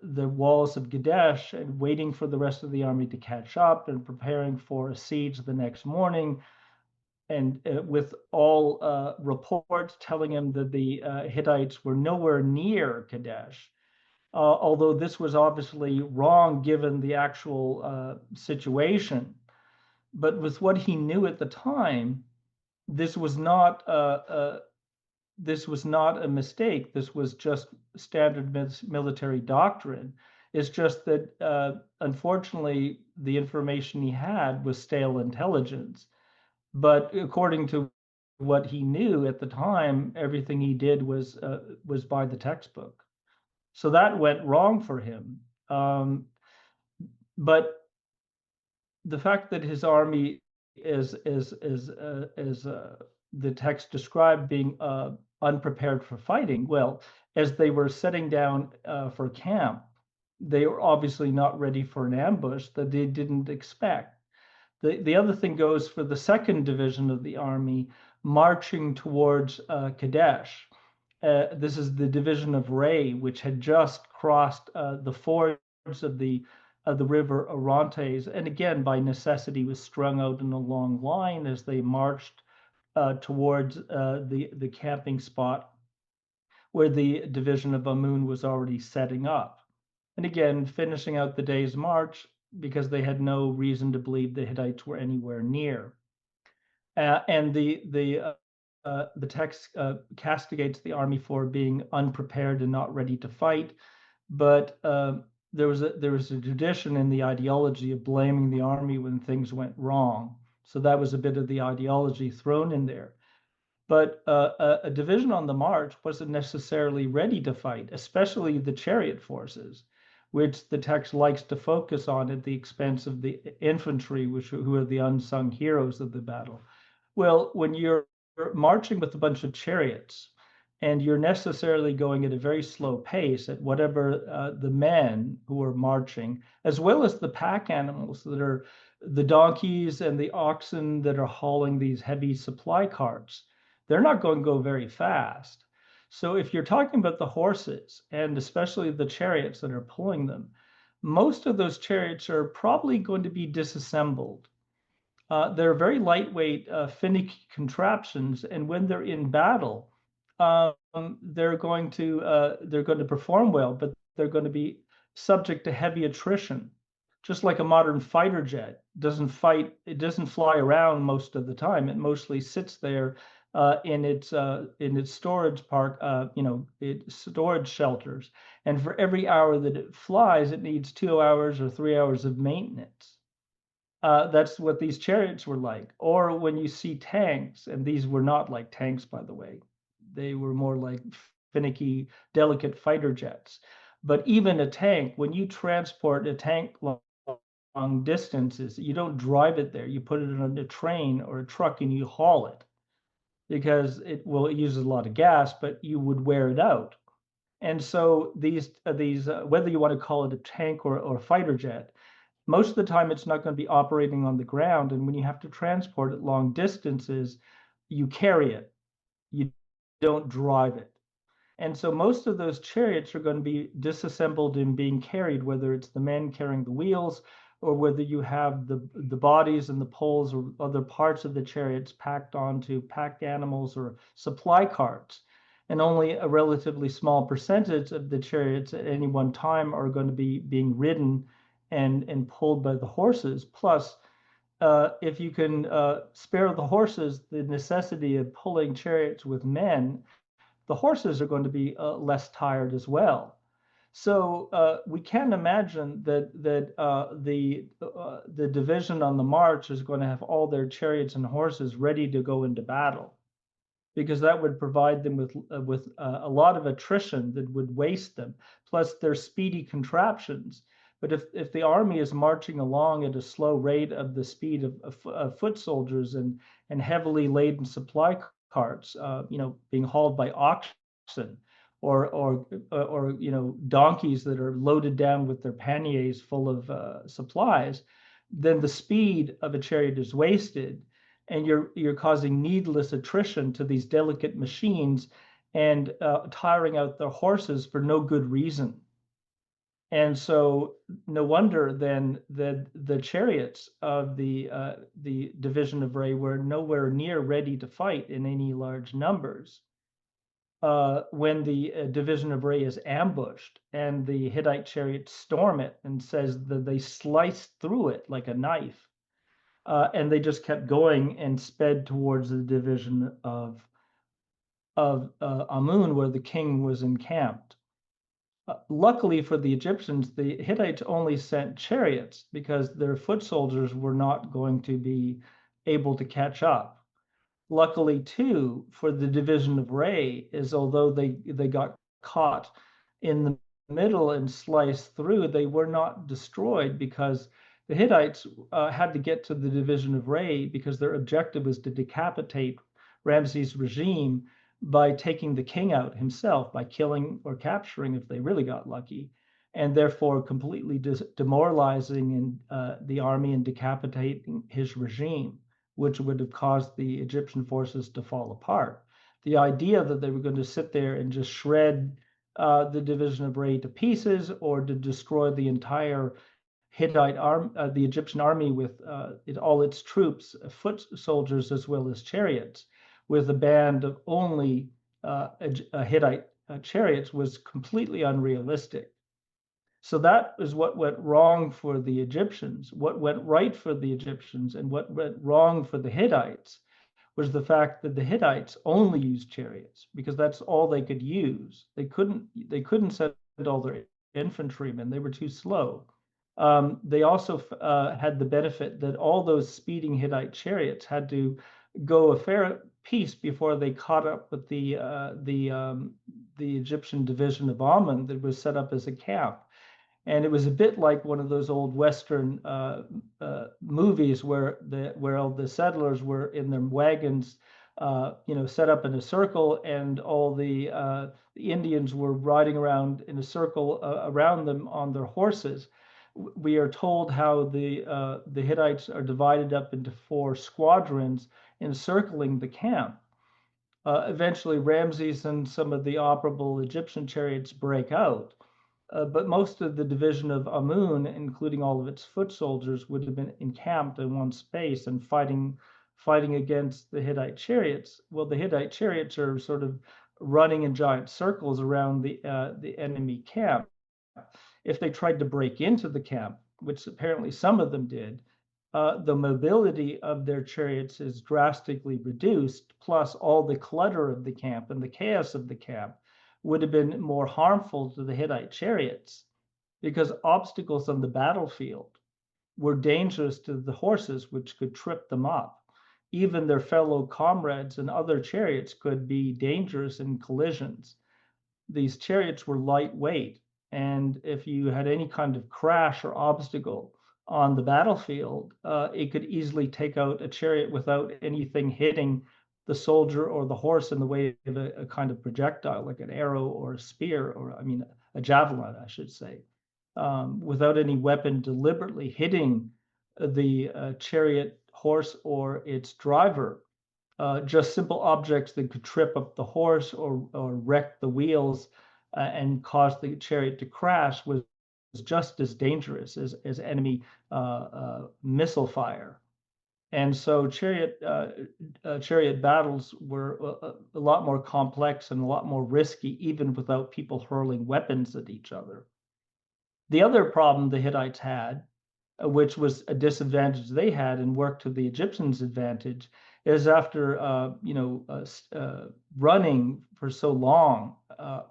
the walls of Kadesh and waiting for the rest of the army to catch up and preparing for a siege the next morning, and with all reports telling him that the Hittites were nowhere near Kadesh, although this was obviously wrong given the actual situation. But with what he knew at the time, this was not this was not a mistake. This was just standard military doctrine. It's just that unfortunately the information he had was stale intelligence. But according to what he knew at the time, everything he did was by the textbook. So that went wrong for him. But the fact that his army is the text described being unprepared for fighting, well, as they were setting down for camp, they were obviously not ready for an ambush that they didn't expect. The other thing goes for the second division of the army marching towards Kadesh. This is the division of Ray, which had just crossed the fords of the the river Orontes, and again by necessity was strung out in a long line as they marched towards the camping spot where the division of Amun was already setting up. And again, finishing out the day's march because they had no reason to believe the Hittites were anywhere near. And the text castigates the army for being unprepared and not ready to fight, but there was a tradition in the ideology of blaming the army when things went wrong. So that was a bit of the ideology thrown in there. But a division on the march wasn't necessarily ready to fight, especially the chariot forces, which the text likes to focus on at the expense of the infantry, who are the unsung heroes of the battle. Well, when you're marching with a bunch of chariots and you're necessarily going at a very slow pace at whatever the men who are marching, as well as the pack animals that are the donkeys and the oxen that are hauling these heavy supply carts, they're not going to go very fast. So if you're talking about the horses and especially the chariots that are pulling them, most of those chariots are probably going to be disassembled. They're very lightweight, finicky contraptions, and when they're in battle, they're going to perform well, but they're going to be subject to heavy attrition, just like a modern fighter jet doesn't fight. It doesn't fly around most of the time. It mostly sits there in its storage park, storage shelters. And for every hour that it flies, it needs 2 hours or 3 hours of maintenance. That's what these chariots were like. Or when you see tanks, and these were not like tanks, by the way, they were more like finicky, delicate fighter jets. But even a tank, when you transport a tank long distances, you don't drive it there. You put it on a train or a truck and you haul it because it uses a lot of gas, but you would wear it out. And so these whether you want to call it a tank or a fighter jet, most of the time it's not going to be operating on the ground. And when you have to transport it long distances, you carry it, you don't drive it. And so most of those chariots are going to be disassembled and being carried, whether it's the men carrying the wheels or whether you have the bodies and the poles or other parts of the chariots packed onto packed animals or supply carts. And only a relatively small percentage of the chariots at any one time are going to be being ridden and pulled by the horses. Plus, if you can spare the horses the necessity of pulling chariots with men, the horses are going to be less tired as well. So we can imagine that the division on the march is going to have all their chariots and horses ready to go into battle, because that would provide them with a lot of attrition that would waste them. Plus, they're speedy contraptions. But if the army is marching along at a slow rate of the speed of foot soldiers and heavily laden supply carts, being hauled by oxen or donkeys that are loaded down with their panniers full of supplies, then the speed of a chariot is wasted, and you're causing needless attrition to these delicate machines and tiring out their horses for no good reason. And so no wonder then that the chariots of the division of Ray were nowhere near ready to fight in any large numbers. When the division of Ray is ambushed and the Hittite chariots storm it, and says that they sliced through it like a knife, and they just kept going and sped towards the division of Amun, where the king was encamped. Luckily for the Egyptians, the Hittites only sent chariots because their foot soldiers were not going to be able to catch up. Luckily, too, for the division of Ray, is although they got caught in the middle and sliced through, they were not destroyed, because the Hittites had to get to the division of Ray because their objective was to decapitate Ramesses' regime by taking the king out himself, by killing or capturing if they really got lucky, and therefore completely demoralizing the army and decapitating his regime, which would have caused the Egyptian forces to fall apart. The idea that they were going to sit there and just shred the division of Ray to pieces, or to destroy the entire the Egyptian army with all its troops, foot soldiers as well as chariots, with a band of only Hittite chariots was completely unrealistic. So that is what went wrong for the Egyptians. What went right for the Egyptians and what went wrong for the Hittites was the fact that the Hittites only used chariots because that's all they could use. They couldn't send all their infantrymen; they were too slow. They also had the benefit that all those speeding Hittite chariots had to go a fair piece before they caught up with the Egyptian division of Ammon that was set up as a camp. And it was a bit like one of those old Western movies where all the settlers were in their wagons, set up in a circle, and all the Indians were riding around in a circle around them on their horses. We are told how the Hittites are divided up into 4 squadrons encircling the camp. Eventually, Ramesses and some of the operable Egyptian chariots break out. But most of the division of Amun, including all of its foot soldiers, would have been encamped in one space and fighting against the Hittite chariots. Well, the Hittite chariots are sort of running in giant circles around the enemy camp. If they tried to break into the camp, which apparently some of them did, the mobility of their chariots is drastically reduced, plus all the clutter of the camp and the chaos of the camp would have been more harmful to the Hittite chariots because obstacles on the battlefield were dangerous to the horses, which could trip them up. Even their fellow comrades and other chariots could be dangerous in collisions. These chariots were lightweight, and if you had any kind of crash or obstacle on the battlefield, it could easily take out a chariot without anything hitting the soldier or the horse in the way of a kind of projectile, like an arrow or a spear, or I mean, a javelin, I should say, without any weapon deliberately hitting the chariot, horse, or its driver. Just simple objects that could trip up the horse or wreck the wheels and cause the chariot to crash was just as dangerous as enemy missile fire. And so chariot battles were a lot more complex and a lot more risky, even without people hurling weapons at each other. The other problem the Hittites had, which was a disadvantage they had and worked to the Egyptians' advantage, is after running for so long,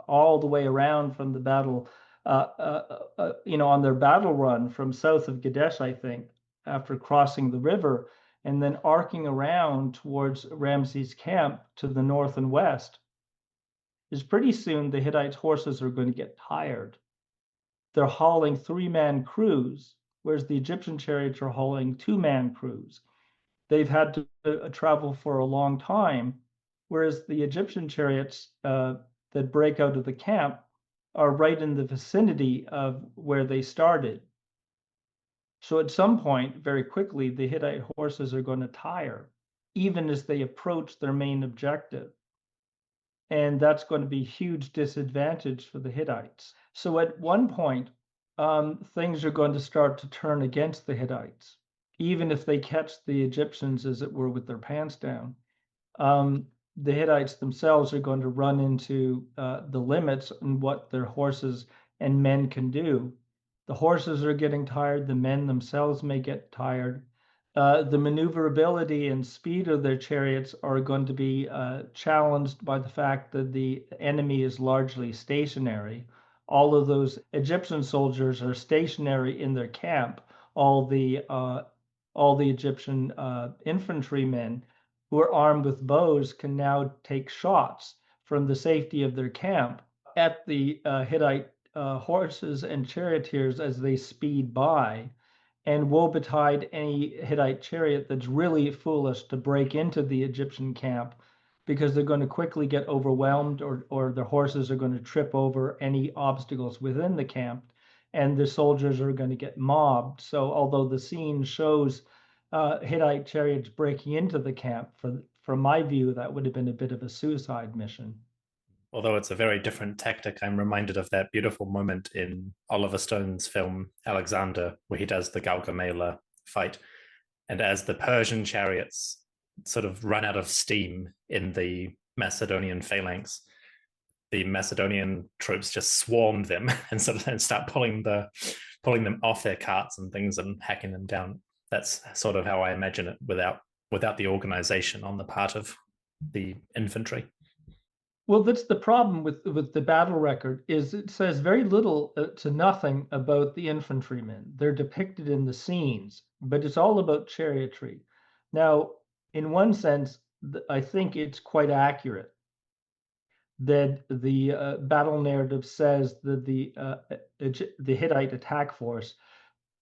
all the way around from the battle, on their battle run from south of Kadesh, I think, after crossing the river and then arcing around towards Ramses' camp to the north and west, is pretty soon the Hittite horses are going to get tired. They're hauling 3-man crews, whereas the Egyptian chariots are hauling 2-man crews. They've had to travel for a long time, whereas the Egyptian chariots that break out of the camp are right in the vicinity of where they started. So at some point, very quickly, the Hittite horses are going to tire, even as they approach their main objective. And that's going to be a huge disadvantage for the Hittites. So at one point, things are going to start to turn against the Hittites, even if they catch the Egyptians, as it were, with their pants down. The Hittites themselves are going to run into the limits in what their horses and men can do. The horses are getting tired. The men themselves may get tired. The maneuverability and speed of their chariots are going to be challenged by the fact that the enemy is largely stationary. All of those Egyptian soldiers are stationary in their camp. All the Egyptian infantrymen who are armed with bows can now take shots from the safety of their camp at the Hittite horses and charioteers as they speed by, and woe betide any Hittite chariot that's really foolish to break into the Egyptian camp, because they're going to quickly get overwhelmed, or their horses are going to trip over any obstacles within the camp, and the soldiers are going to get mobbed. So although the scene shows Hittite chariots breaking into the camp, from my view, that would have been a bit of a suicide mission. although it's a very different tactic, I'm reminded of that beautiful moment in Oliver Stone's film Alexander, where he does the Gaugamela fight. And as the Persian chariots sort of run out of steam in the Macedonian phalanx, the Macedonian troops just swarm them and sort of start pulling them off their carts and things and hacking them down. That's sort of how I imagine it without the organization on the part of the infantry. Well, that's the problem with the battle record is it says very little to nothing about the infantrymen. They're depicted in the scenes, but it's all about chariotry. Now, in one sense, I think it's quite accurate that the battle narrative says that the Hittite attack force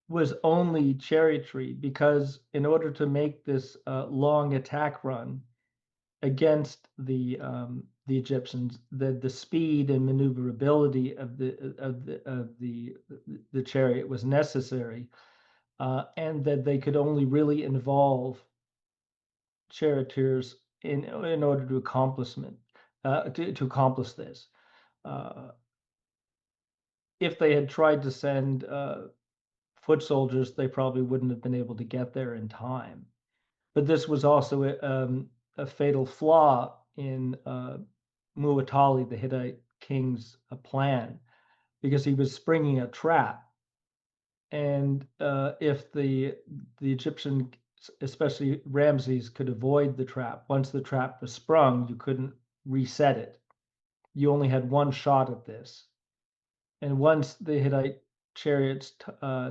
was only chariotry because in order to make this long attack run against the Egyptians, the speed and maneuverability of the chariot was necessary, and that they could only really involve charioteers in order to to accomplish this. Uh, if they had tried to send foot soldiers, they probably wouldn't have been able to get there in time. But this was also a fatal flaw in Muwatalli, the Hittite king's plan, because he was springing a trap. And if the Egyptian, especially Ramesses, could avoid the trap, once the trap was sprung, you couldn't reset it. You only had one shot at this. And once the Hittite chariots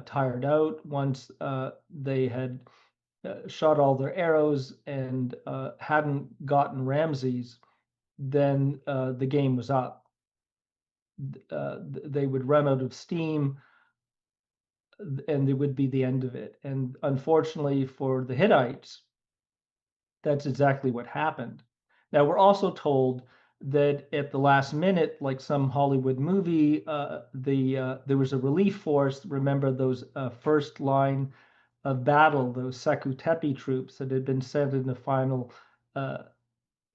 tired out, once they had shot all their arrows and hadn't gotten Ramesses, then the game was up. They would run out of steam and it would be the end of it. And unfortunately for the Hittites, that's exactly what happened. Now, we're also told that at the last minute, like some Hollywood movie, there was a relief force. Remember those first line of battle, those Seku Tepe troops that had been sent in the final uh,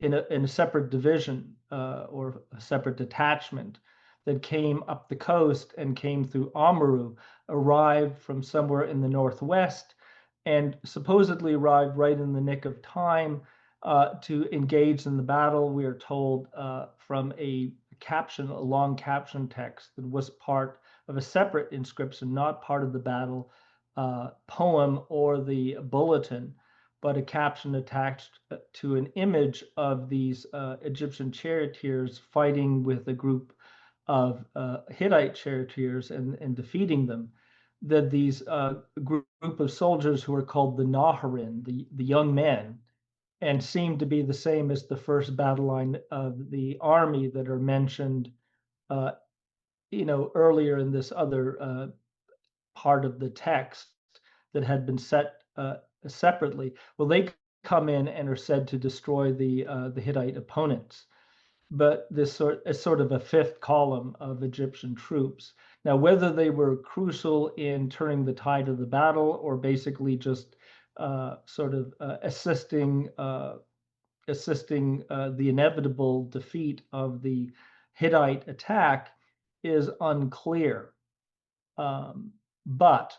in a separate division or a separate detachment that came up the coast and came through Amaru, arrived from somewhere in the northwest, and supposedly arrived right in the nick of time to engage in the battle. We are told from a long caption text that was part of a separate inscription, not part of the battle poem or the bulletin, but a caption attached to an image of these Egyptian charioteers fighting with a group of Hittite charioteers and defeating them. That these group of soldiers who are called the Naharin, the young men, and seem to be the same as the first battle line of the army that are mentioned, uh, earlier in this other part of the text that had been set separately. Well, they come in and are said to destroy the Hittite opponents. But this sort of a fifth column of Egyptian troops. Now, whether they were crucial in turning the tide of the battle or basically just assisting the inevitable defeat of the Hittite attack is unclear. But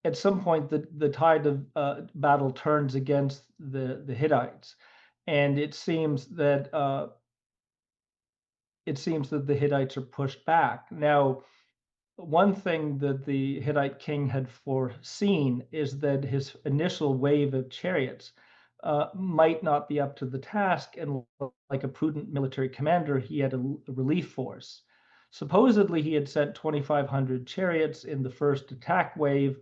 at some point, the tide of battle turns against the Hittites, and it seems that the Hittites are pushed back. Now, one thing that the Hittite king had foreseen is that his initial wave of chariots might not be up to the task, and like a prudent military commander, he had a relief force. Supposedly, he had sent 2,500 chariots in the first attack wave.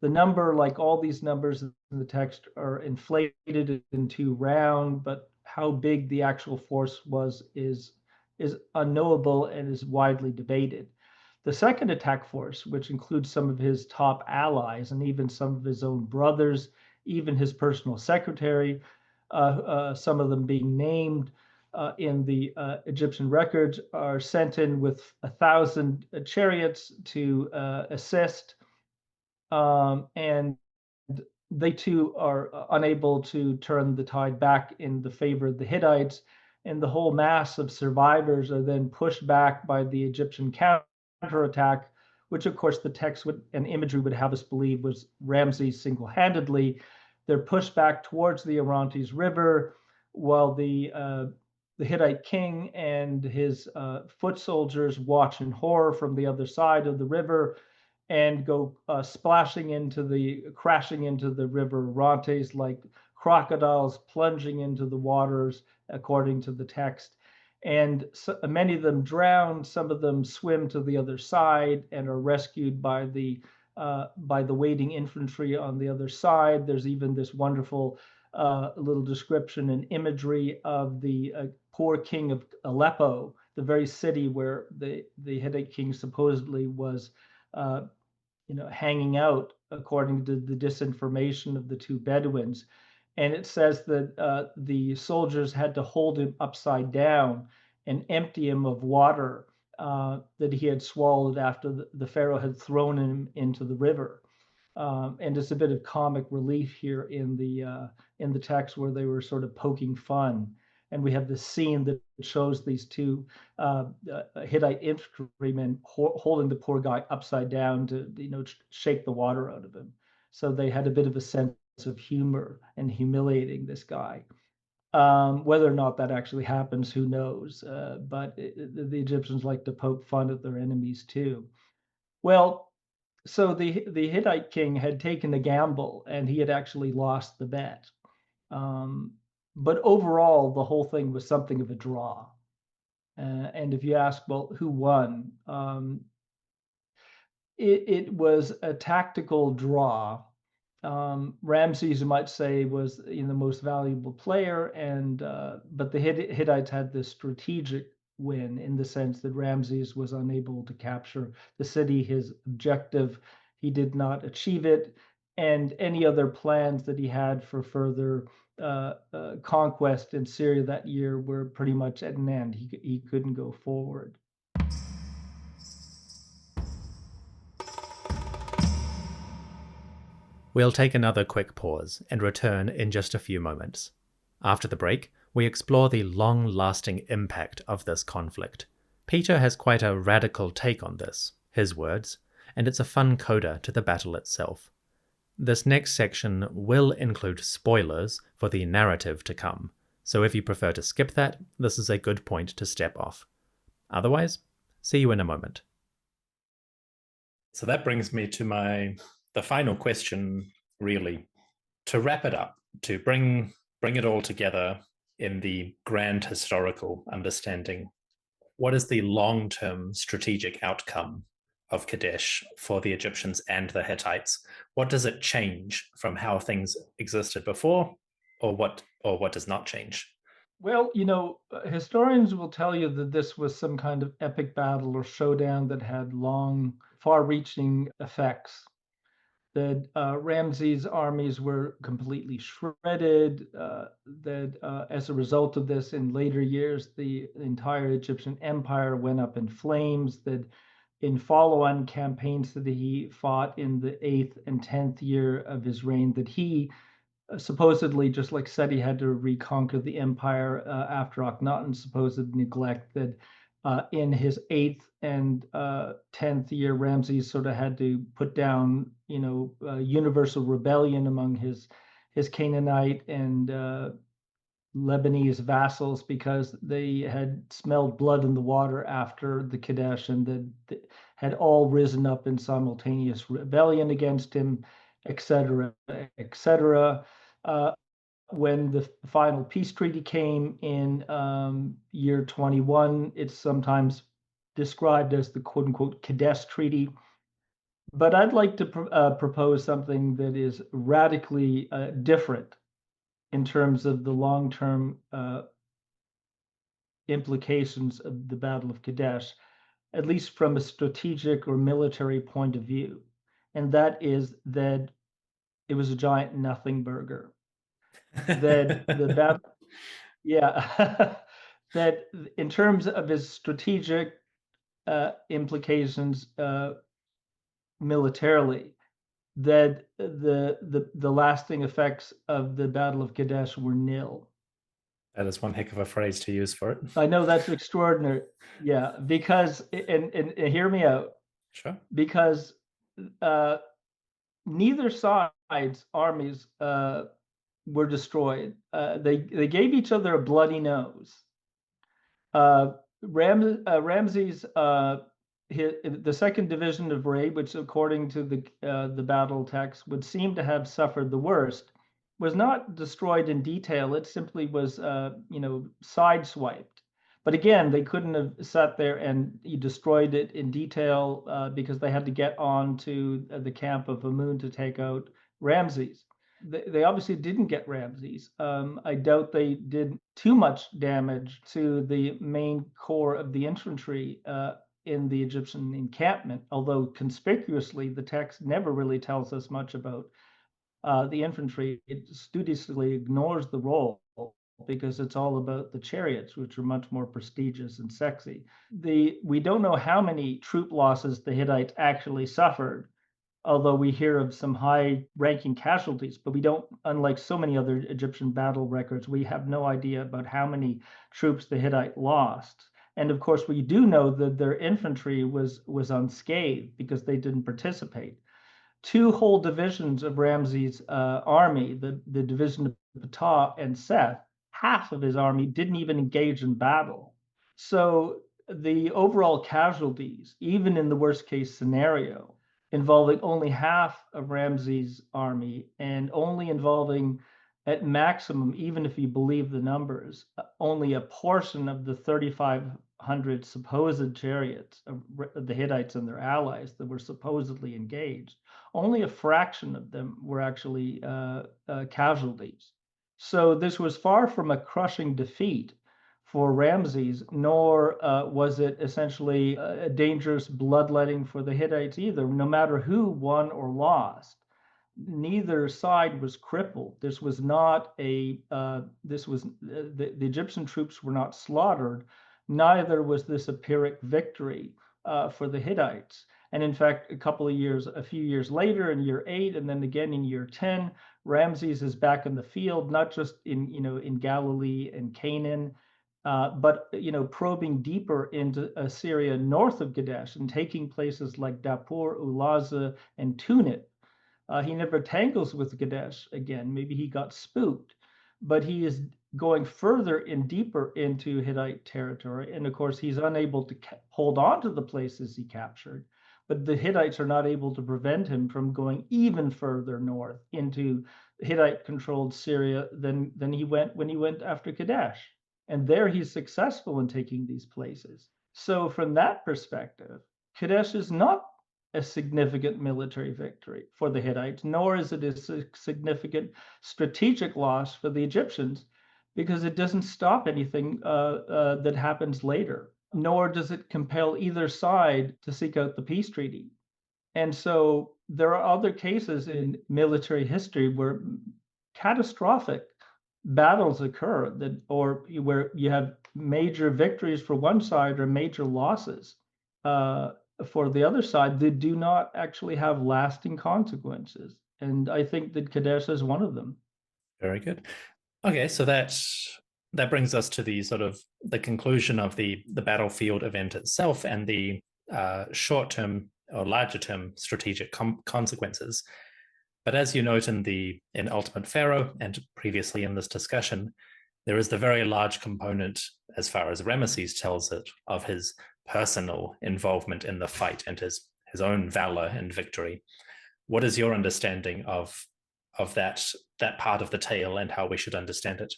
The number, like all these numbers in the text, are inflated and too round, but how big the actual force was is unknowable and is widely debated. The second attack force, which includes some of his top allies and even some of his own brothers, even his personal secretary, some of them being named in the Egyptian records, are sent in with 1,000 chariots to assist. And they too are unable to turn the tide back in the favor of the Hittites. and the whole mass of survivors are then pushed back by the Egyptian counterattack, which of course the text would and imagery would have us believe was Ramses single-handedly. They're pushed back towards the Orontes River, while the Hittite king and his foot soldiers watch in horror from the other side of the river and go crashing into the river Orontes like crocodiles plunging into the waters, according to the text. And so, many of them drown. Some of them swim to the other side and are rescued by the waiting infantry on the other side. There's even this wonderful little description and imagery of the poor king of Aleppo, the very city where the Hittite king supposedly was hanging out, according to the disinformation of the two Bedouins. And it says that the soldiers had to hold him upside down and empty him of water that he had swallowed after the Pharaoh had thrown him into the river. And it's a bit of comic relief here in the text where they were sort of poking fun. And we have this scene that shows these two Hittite infantrymen holding the poor guy upside down to shake the water out of him. So they had a bit of a sense of humor and humiliating this guy. Whether or not that actually happens, who knows? But the Egyptians like to poke fun at their enemies too. Well, so the Hittite king had taken a gamble and he had actually lost the bet. But overall, the whole thing was something of a draw. And if you ask, well, who won? It was a tactical draw. Ramses, you might say, was the most valuable player, and but the Hittites had this strategic win in the sense that Ramses was unable to capture the city, his objective. He did not achieve it, and any other plans that he had for further conquest in Syria that year were pretty much at an end. He couldn't go forward. We'll take another quick pause and return in just a few moments. After the break, we explore the long-lasting impact of this conflict. Peter has quite a radical take on this, his words, and it's a fun coda to the battle itself. This next section will include spoilers for the narrative to come, so if you prefer to skip that, this is a good point to step off. Otherwise, see you in a moment. So that brings me to the final question, really, to wrap it up, to bring it all together in the grand historical understanding. What is the long-term strategic outcome of Kadesh for the Egyptians and the Hittites? What does it change from how things existed before, or what does not change? Well, historians will tell you that this was some kind of epic battle or showdown that had long, far-reaching effects. That Ramses' armies were completely shredded, that as a result of this, in later years, the entire Egyptian empire went up in flames, that in follow-on campaigns that he fought in the 8th and 10th year of his reign, that he supposedly, just like Seti had to reconquer the empire after Akhenaten's supposed neglect, that in his 8th and 10th year, Ramses sort of had to put down, universal rebellion among his Canaanite and Lebanese vassals because they had smelled blood in the water after the Kadesh, and that had all risen up in simultaneous rebellion against him, etc., etc. When the final peace treaty came in year 21, it's sometimes described as the quote unquote Kadesh Treaty. But I'd like to propose something that is radically different in terms of the long term implications of the Battle of Kadesh, at least from a strategic or military point of view. And that is that it was a giant nothing burger. That the battle, yeah, that in terms of his strategic implications militarily, that the lasting effects of the Battle of Kadesh were nil. That is one heck of a phrase to use for it. I know that's extraordinary. Yeah, because and hear me out. Sure. Because uh, neither side's armies were destroyed. They gave each other a bloody nose. Ramses, the second division of Raid, which according to the battle text would seem to have suffered the worst, was not destroyed in detail. It simply was, sideswiped. But again, they couldn't have sat there and destroyed it in detail because they had to get on to the camp of Amun to take out Ramses. They obviously didn't get Ramses. I doubt they did too much damage to the main core of the infantry in the Egyptian encampment, although conspicuously the text never really tells us much about the infantry. It studiously ignores the role because it's all about the chariots, which are much more prestigious and sexy. We don't know how many troop losses the Hittites actually suffered, although we hear of some high-ranking casualties, but we don't, unlike so many other Egyptian battle records, we have no idea about how many troops the Hittite lost. And of course, we do know that their infantry was unscathed because they didn't participate. Two whole divisions of Ramses' army, the division of Ptah and Seth, half of his army didn't even engage in battle. So the overall casualties, even in the worst case scenario, involving only half of Ramses' army and only involving at maximum, even if you believe the numbers, only a portion of the 3,500 supposed chariots of the Hittites and their allies that were supposedly engaged, only a fraction of them were actually casualties. So this was far from a crushing defeat for Ramses, nor was it essentially a dangerous bloodletting for the Hittites either. No matter who won or lost, neither side was crippled. This was not a. The Egyptian troops were not slaughtered. Neither was this a Pyrrhic victory for the Hittites. And in fact, a few years later, in year 8, and then again in year 10, Ramses is back in the field, not just in Galilee and Canaan, but probing deeper into Syria north of Kadesh and taking places like Dapur, Ulaza, and Tunit. He never tangles with Kadesh again. Maybe he got spooked, but he is going further and deeper into Hittite territory. And of course, he's unable to hold on to the places he captured, but the Hittites are not able to prevent him from going even further north into Hittite-controlled Syria than he went when he went after Kadesh. And there he's successful in taking these places. So from that perspective, Kadesh is not a significant military victory for the Hittites, nor is it a significant strategic loss for the Egyptians, because it doesn't stop anything that happens later, nor does it compel either side to seek out the peace treaty. And so there are other cases in military history where catastrophic battles occur or where you have major victories for one side or major losses for the other side that do not actually have lasting consequences. And I think that Kadesh is one of them. Very good. Okay, so that brings us to the sort of the conclusion of the battlefield event itself and the short-term or larger-term strategic consequences. But as you note in Ultimate Pharaoh and previously in this discussion, there is the very large component, as far as Ramesses tells it, of his personal involvement in the fight and his own valor and victory. What is your understanding of that part of the tale and how we should understand it?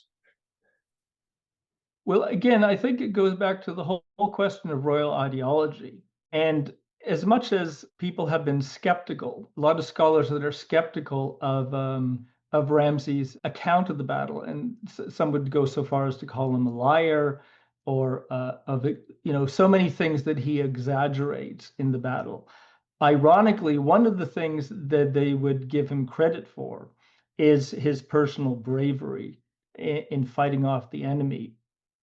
Well, again, I think it goes back to the whole question of royal ideology. And as much as people have been skeptical, a lot of scholars that are skeptical of Ramses' account of the battle, and some would go so far as to call him a liar, or so many things that he exaggerates in the battle. Ironically, one of the things that they would give him credit for is his personal bravery in fighting off the enemy.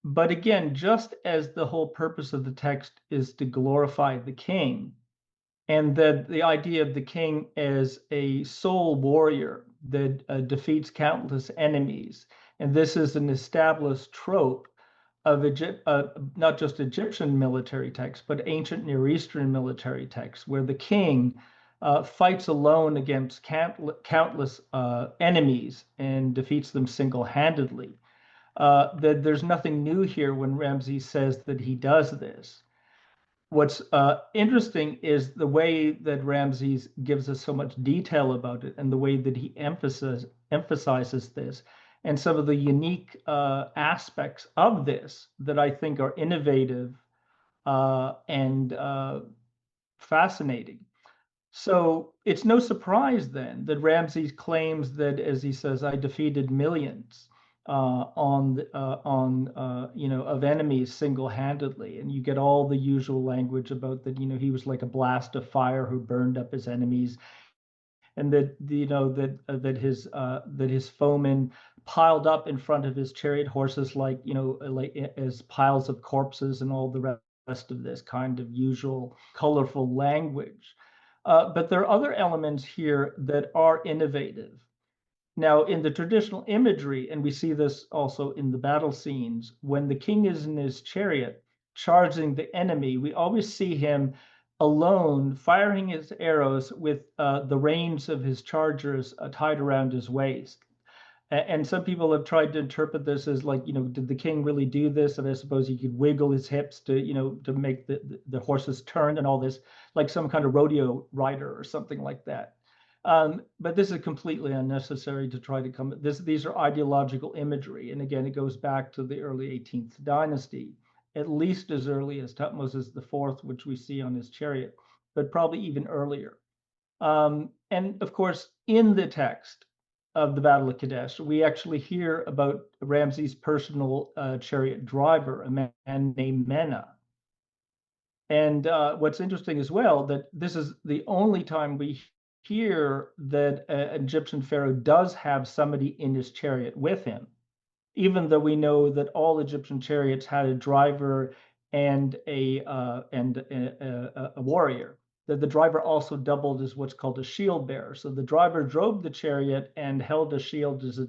But again, just as the whole purpose of the text is to glorify the king, and that the idea of the king as a sole warrior that defeats countless enemies And this is an established trope of not just Egyptian military texts, but ancient Near Eastern military texts, where the king fights alone against countless enemies and defeats them single-handedly. That there's nothing new here when Ramses says that he does this. What's interesting is the way that Ramses gives us so much detail about it and the way that he emphasizes this and some of the unique aspects of this that I think are innovative and fascinating. So it's no surprise then that Ramses claims that, as he says, I defeated millions of enemies single-handedly, and you get all the usual language about that. He was like a blast of fire who burned up his enemies, and that his foemen piled up in front of his chariot horses like as piles of corpses and all the rest of this kind of usual colorful language. But there are other elements here that are innovative. Now, in the traditional imagery, and we see this also in the battle scenes, when the king is in his chariot charging the enemy, we always see him alone firing his arrows with the reins of his chargers tied around his waist. And some people have tried to interpret this as like, did the king really do this? And I suppose he could wiggle his hips to make the horses turn and all this, like some kind of rodeo rider or something like that. But this is completely unnecessary to try to come. These are ideological imagery, and again, it goes back to the early 18th dynasty, at least as early as Tutmosis IV, which we see on his chariot, but probably even earlier. And of course, in the text of the Battle of Kadesh, we actually hear about Ramses' personal chariot driver, a man named Mena. And what's interesting as well, that this is the only time we hear that an Egyptian pharaoh does have somebody in his chariot with him, even though we know that all Egyptian chariots had a driver and a warrior. That the driver also doubled as what's called a shield bearer. So the driver drove the chariot and held a shield as a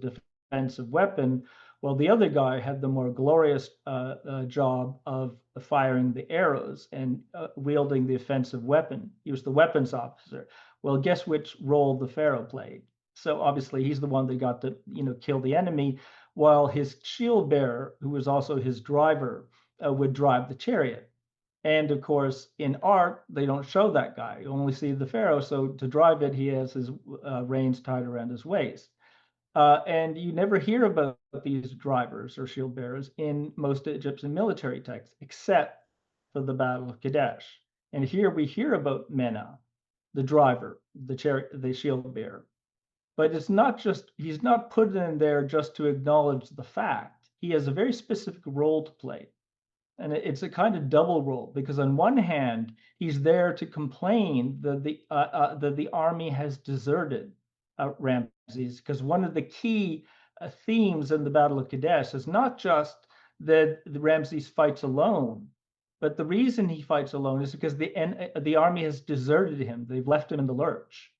defensive weapon, while the other guy had the more glorious job of firing the arrows and wielding the offensive weapon. He was the weapons officer. Well, guess which role the pharaoh played? So obviously he's the one that got to kill the enemy, while his shield bearer, who was also his driver, would drive the chariot. And of course, in art, they don't show that guy. You only see the pharaoh. So to drive it, he has his reins tied around his waist. And you never hear about these drivers or shield bearers in most Egyptian military texts, except for the Battle of Kadesh. And here we hear about Mena, the driver, the shield bearer. But it's not just, he's not put in there just to acknowledge the fact. He has a very specific role to play. And it's a kind of double role, because on one hand, he's there to complain that the army has deserted Ramses, because one of the key themes in the Battle of Kadesh is not just that Ramses fights alone, but the reason he fights alone is because the army has deserted him. They've left him in the lurch.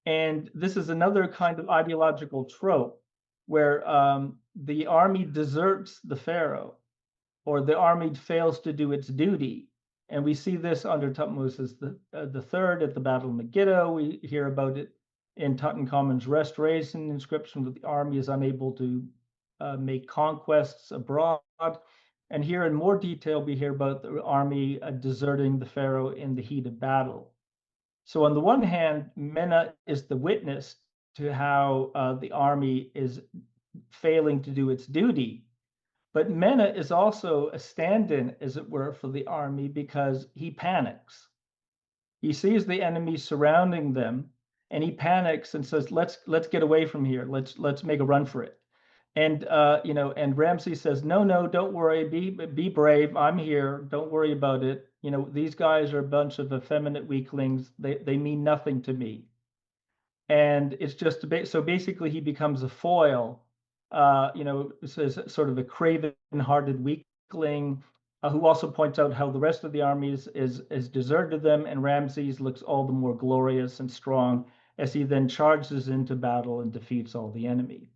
And this is another kind of ideological trope where the army deserts the pharaoh, or the army fails to do its duty. And we see this under Tutmosis the third at the Battle of Megiddo. We hear about it in Tutankhamun's restoration inscription, that the army is unable to make conquests abroad. And here in more detail, we hear about the army deserting the pharaoh in the heat of battle. So on the one hand, Mena is the witness to how the army is failing to do its duty. But Mena is also a stand-in, as it were, for the army, because he panics. He sees the enemy surrounding them, and he panics and says, "Let's get away from here. Let's make a run for it." And and Ramses says, "No, don't worry. Be brave. I'm here. Don't worry about it. These guys are a bunch of effeminate weaklings. They mean nothing to me." And it's just so basically he becomes a foil, sort of a craven-hearted weakling, who also points out how the rest of the army is deserted them, and Ramses looks all the more glorious and strong as he then charges into battle and defeats all the enemy.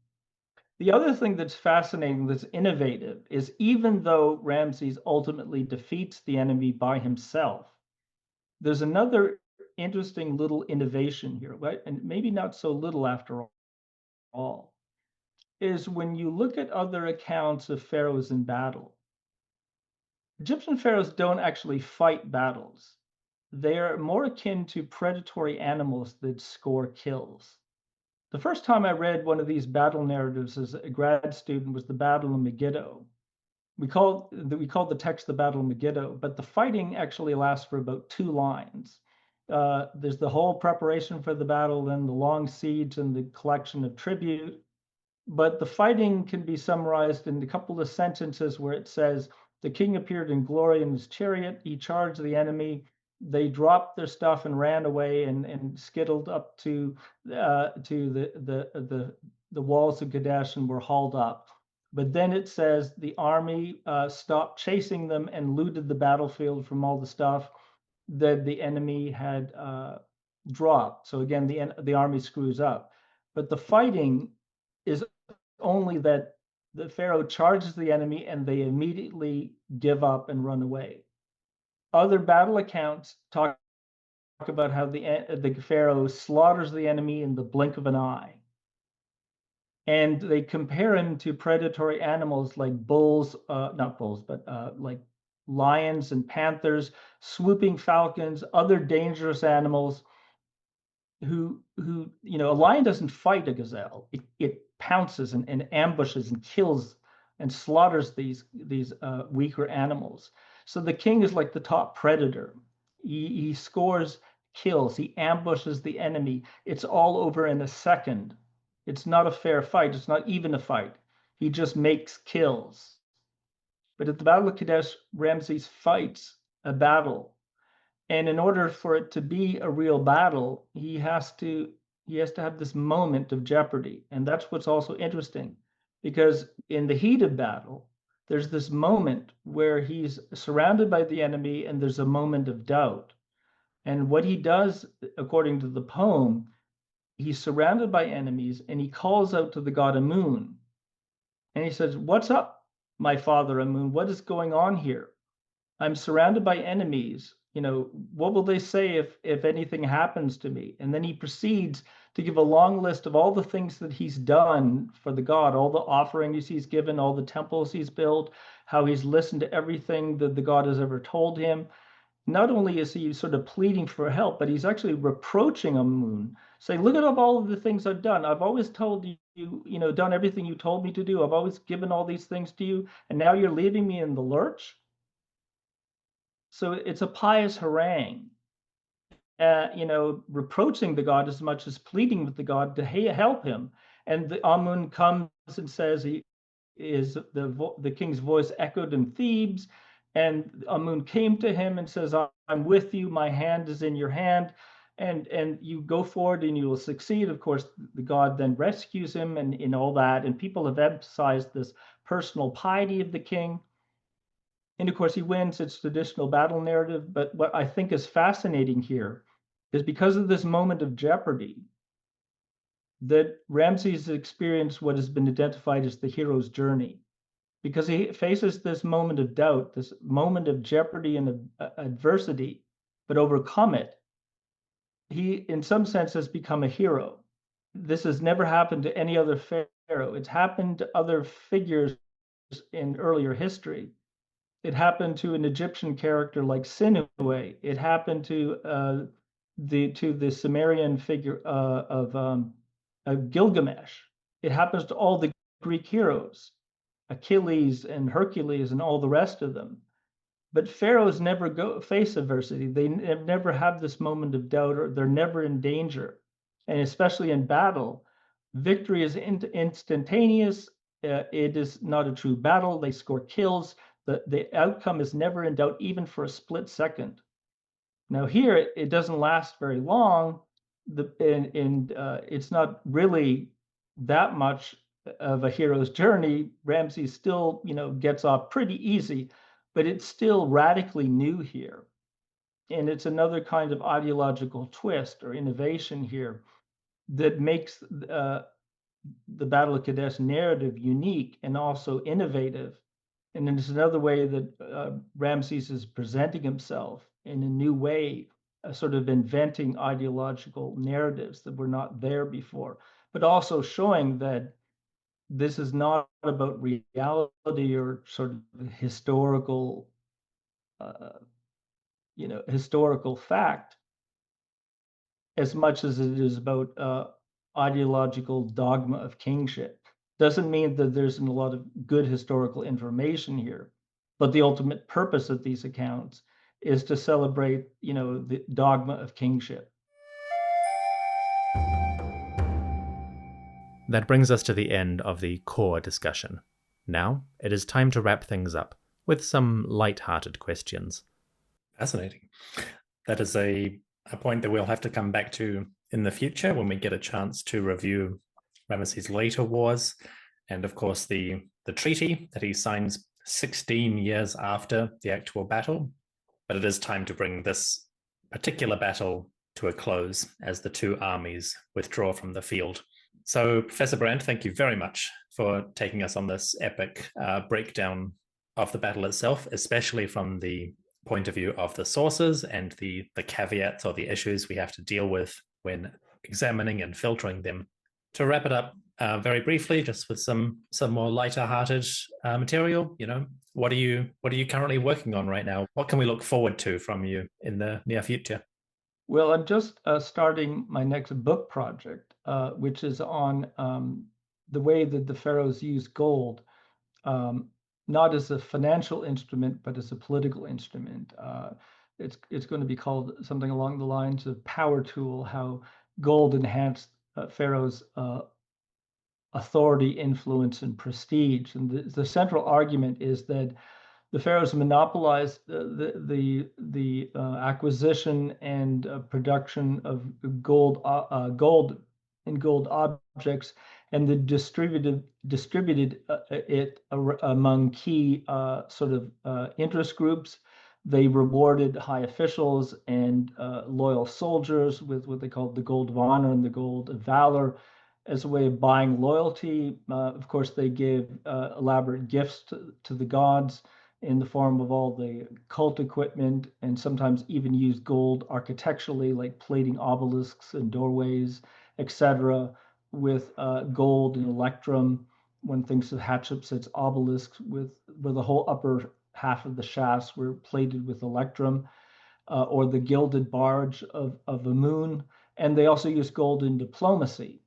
The other thing that's fascinating, that's innovative, is even though Ramses ultimately defeats the enemy by himself, there's another interesting little innovation here, right? And maybe not so little after all, is when you look at other accounts of pharaohs in battle, Egyptian pharaohs don't actually fight battles. They are more akin to predatory animals that score kills. The first time I read one of these battle narratives as a grad student was the Battle of Megiddo. We called the text the Battle of Megiddo, but the fighting actually lasts for about 2 lines. There's the whole preparation for the battle, then the long siege and the collection of tribute. But the fighting can be summarized in a couple of sentences where it says, the king appeared in glory in his chariot. He charged the enemy. They dropped their stuff and ran away and skittled up to the walls of Kadesh and were hauled up. But then it says the army stopped chasing them and looted the battlefield from all the stuff that the enemy had dropped. So again, the army screws up. But the fighting is only that the pharaoh charges the enemy and they immediately give up and run away. Other battle accounts talk about how the pharaoh slaughters the enemy in the blink of an eye. And they compare him to predatory animals like bulls, not bulls, but like lions and panthers, swooping falcons, other dangerous animals who a lion doesn't fight a gazelle. It pounces and ambushes and kills and slaughters these weaker animals. So the king is like the top predator. He scores kills. He ambushes the enemy. It's all over in a second. It's not a fair fight. It's not even a fight. He just makes kills. But at the Battle of Kadesh, Ramses fights a battle, and in order for it to be a real battle, he has to have this moment of jeopardy. And that's what's also interesting, because in the heat of battle, there's this moment where he's surrounded by the enemy and there's a moment of doubt. And what he does, according to the poem, he's surrounded by enemies and he calls out to the god Amun. And he says, "What's up, my father Amun? What is going on here? I'm surrounded by enemies. What will they say if anything happens to me?" And then he proceeds to give a long list of all the things that he's done for the god, all the offerings he's given, all the temples he's built, how he's listened to everything that the god has ever told him. Not only is he sort of pleading for help, but he's actually reproaching Amun, saying, "Look at all of the things I've done. I've always told you, done everything you told me to do. I've always given all these things to you, and now you're leaving me in the lurch." So it's a pious harangue, reproaching the god as much as pleading with the god to help him. And the Amun comes and says, the king's voice echoed in Thebes, and Amun came to him and says, "I'm with you. My hand is in your hand, and you go forward and you will succeed." Of course, the god then rescues him and in all that. And people have emphasized this personal piety of the king. And of course, he wins. It's traditional battle narrative. But what I think is fascinating here is because of this moment of jeopardy, that Ramses experienced what has been identified as the hero's journey. Because he faces this moment of doubt, this moment of jeopardy and adversity, but overcome it, he, in some sense, has become a hero. This has never happened to any other pharaoh. It's happened to other figures in earlier history. It happened to an Egyptian character like Sinuhe. It happened to the Sumerian figure of Gilgamesh. It happens to all the Greek heroes, Achilles and Hercules and all the rest of them. But pharaohs never face adversity. They never have this moment of doubt, or they're never in danger. And especially in battle, victory is instantaneous. It is not a true battle. They score kills. The outcome is never in doubt, even for a split second. Now here, it doesn't last very long, and it's not really that much of a hero's journey. Ramses still, gets off pretty easy, but it's still radically new here. And it's another kind of ideological twist or innovation here that makes the Battle of Kadesh narrative unique and also innovative. And then it's another way that Ramesses is presenting himself in a new way, sort of inventing ideological narratives that were not there before, but also showing that this is not about reality or sort of historical, uh, historical fact, as much as it is about ideological dogma of kingship. Doesn't mean that there's a lot of good historical information here, but the ultimate purpose of these accounts is to celebrate, the dogma of kingship. That brings us to the end of the core discussion. Now, it is time to wrap things up with some light-hearted questions. Fascinating. That is a point that we'll have to come back to in the future when we get a chance to review Ramesses' later wars, and of course the treaty that he signs 16 years after the actual battle. But it is time to bring this particular battle to a close as the two armies withdraw from the field. So, Professor Brand, thank you very much for taking us on this epic breakdown of the battle itself, especially from the point of view of the sources and the caveats or the issues we have to deal with when examining and filtering them. To wrap it up very briefly, just with some more lighter-hearted material, what are you currently working on right now? What can we look forward to from you in the near future? Well, I'm just starting my next book project, which is on the way that the pharaohs used gold, um, not as a financial instrument, but as a political instrument. It's going to be called something along the lines of power tool, how gold enhanced pharaohs' authority, influence, and prestige. And the central argument is that the pharaohs monopolized the acquisition and production of gold and gold objects, and the distributed it among key sort of interest groups. They rewarded high officials and loyal soldiers with what they called the gold of honor and the gold of valor as a way of buying loyalty. Of course, they gave elaborate gifts to the gods in the form of all the cult equipment, and sometimes even used gold architecturally, like plating obelisks and doorways, etc., with gold and electrum. One thinks of Hatshepsut's obelisks where the whole upper half of the shafts were plated with electrum, or the gilded barge of Amun. And they also used gold in diplomacy,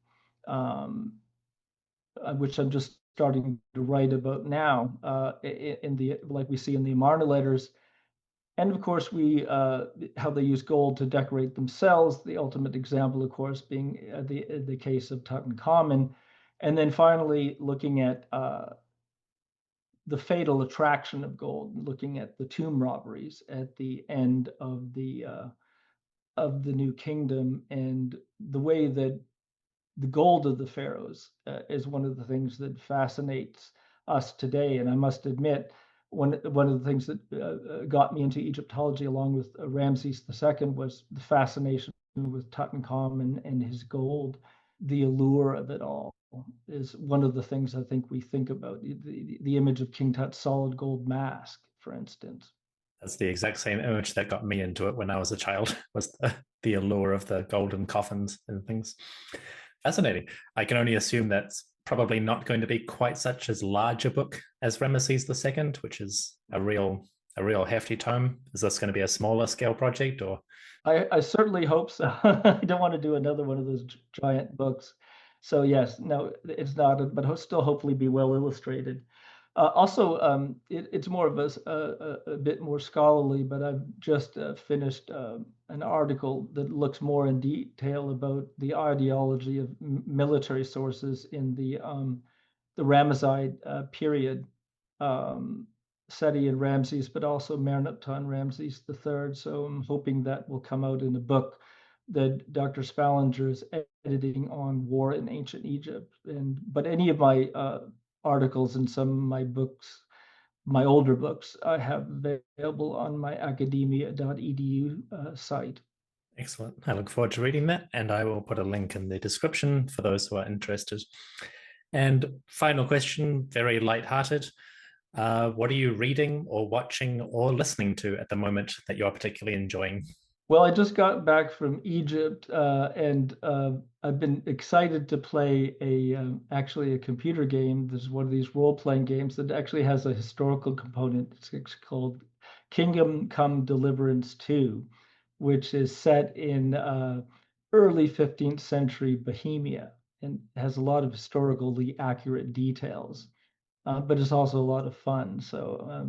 which I'm just starting to write about now, in the like we see in the Amarna letters. And of course, how they use gold to decorate themselves. The ultimate example, of course, being the case of Tutankhamun. And then finally, looking at the fatal attraction of gold, looking at the tomb robberies at the end of the New Kingdom, and the way that the gold of the pharaohs is one of the things that fascinates us today. And I must admit, one of the things that got me into Egyptology, along with Ramses II, was the fascination with Tutankhamun and his gold. The allure of it all is one of the things I think we think about. The image of King Tut's solid gold mask, for instance. That's the exact same image that got me into it when I was a child, was the allure of the golden coffins and things. Fascinating. I can only assume that's probably not going to be quite such as large a book as Ramesses II, which is a real hefty tome. Is this going to be a smaller scale project, or? I certainly hope so. I don't want to do another one of those giant books. So yes, no, it's not, but still hopefully be well illustrated. Also, it's more of a bit more scholarly, but I've just finished an article that looks more in detail about the ideology of military sources in the Ramesside period, Seti and Ramses, but also Merneptah and Ramses III. So I'm hoping that will come out in a book that Dr. Spallinger is editing on war in ancient Egypt. But any of my articles in some of my books, my older books, I have available on my academia.edu site. Excellent. I look forward to reading that, and I will put a link in the description for those who are interested. And final question, very lighthearted. What are you reading or watching or listening to at the moment that you're particularly enjoying? Well, I just got back from Egypt, and I've been excited to play actually a computer game. This is one of these role-playing games that actually has a historical component. It's called Kingdom Come Deliverance 2, which is set in early 15th century Bohemia and has a lot of historically accurate details, but it's also a lot of fun. So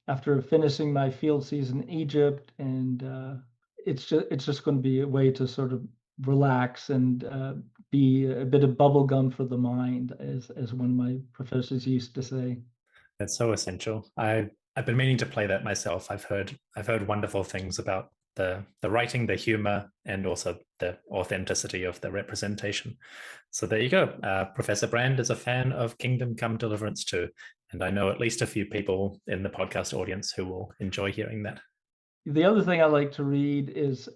after finishing my field season in Egypt, and it's just going to be a way to sort of relax and be a bit of bubble gum for the mind, as one of my professors used to say. That's so essential. I've been meaning to play that myself. I've heard wonderful things about the writing, the humor, and also the authenticity of the representation. So there you go. Professor Brand is a fan of Kingdom Come Deliverance 2, and I know at least a few people in the podcast audience who will enjoy hearing that. The other thing I like to read is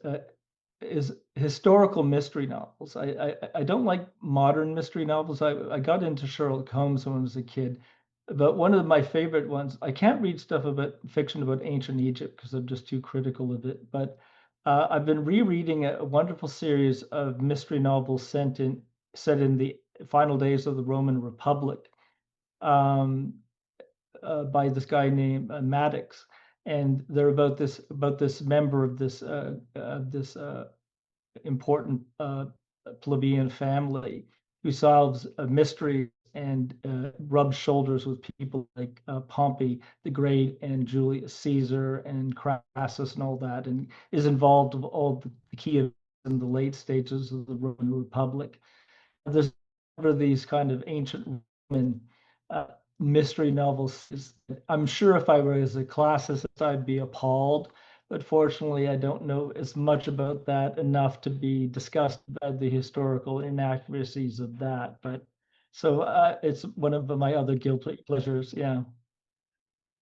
historical mystery novels. I don't like modern mystery novels. I got into Sherlock Holmes when I was a kid, but one of my favorite ones, I can't read stuff about fiction about ancient Egypt because I'm just too critical of it. But I've been rereading a wonderful series of mystery novels set in the final days of the Roman Republic, um, by this guy named Maddox, and they're about this member of this important plebeian family who solves a mystery and rubs shoulders with people like Pompey the Great and Julius Caesar and Crassus and all that, and is involved with all the key events in the late stages of the Roman Republic. There's these kind of ancient Roman uh, mystery novels. I'm sure if I were as a classicist, I'd be appalled. But fortunately, I don't know as much about that enough to be discussed about the historical inaccuracies of that. But so it's one of my other guilty pleasures. Yeah,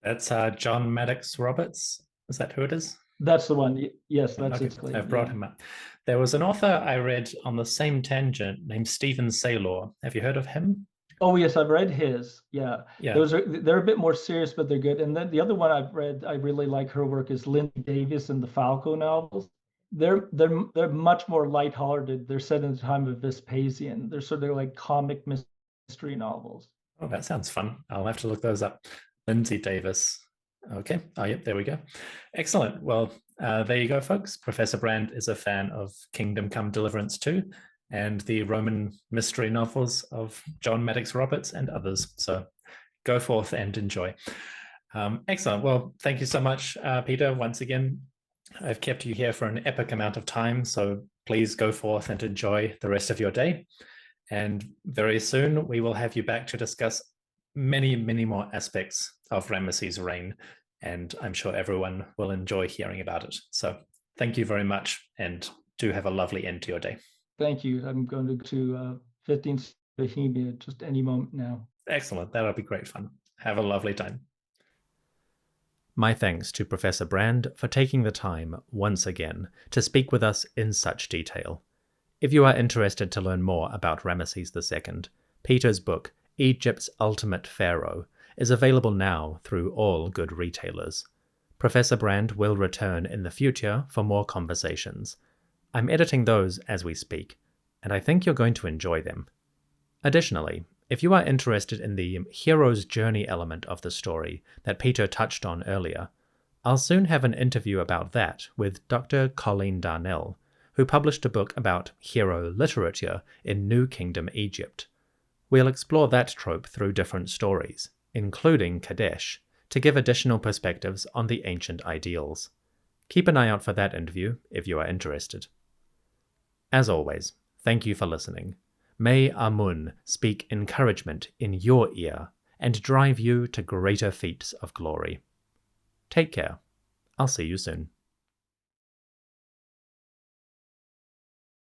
That's John Maddox Roberts. Is that who it is? that's the one. Yes, that's Okay, its claim. I've brought Yeah. him up. There was an author I read on the same tangent named Stephen Saylor. Have you heard of him? Oh yes, I've read his. Yeah, Yeah. they're a bit more serious, but they're good. And then the other one I've read, I really like her work, is Lindsay Davis and the Falco novels. They're much more lighthearted. They're set in the time of Vespasian. They're sort of like comic mystery novels. Oh, that sounds fun. I'll have to look those up. Lindsay Davis. Okay. Oh, yep. There we go. Excellent. Well, there you go, folks. Professor Brand is a fan of Kingdom Come Deliverance 2 and the Roman mystery novels of John Maddox Roberts and others. So go forth and enjoy. Excellent. Well, thank you so much, Peter. Once again, I've kept you here for an epic amount of time. So please go forth and enjoy the rest of your day. And very soon we will have you back to discuss many, many more aspects of Ramesses' reign. And I'm sure everyone will enjoy hearing about it. So thank you very much, and do have a lovely end to your day. Thank you. I'm going to 15th Bohemia just any moment now. Excellent. That'll be great fun. Have a lovely time. My thanks to Professor Brand for taking the time, once again, to speak with us in such detail. If you are interested to learn more about Ramesses II, Peter's book, Egypt's Ultimate Pharaoh, is available now through all good retailers. Professor Brand will return in the future for more conversations. I'm editing those as we speak, and I think you're going to enjoy them. Additionally, if you are interested in the hero's journey element of the story that Peter touched on earlier, I'll soon have an interview about that with Dr. Colleen Darnell, who published a book about hero literature in New Kingdom Egypt. We'll explore that trope through different stories, including Kadesh, to give additional perspectives on the ancient ideals. Keep an eye out for that interview if you are interested. As always, thank you for listening. May Amun speak encouragement in your ear and drive you to greater feats of glory. Take care. I'll see you soon.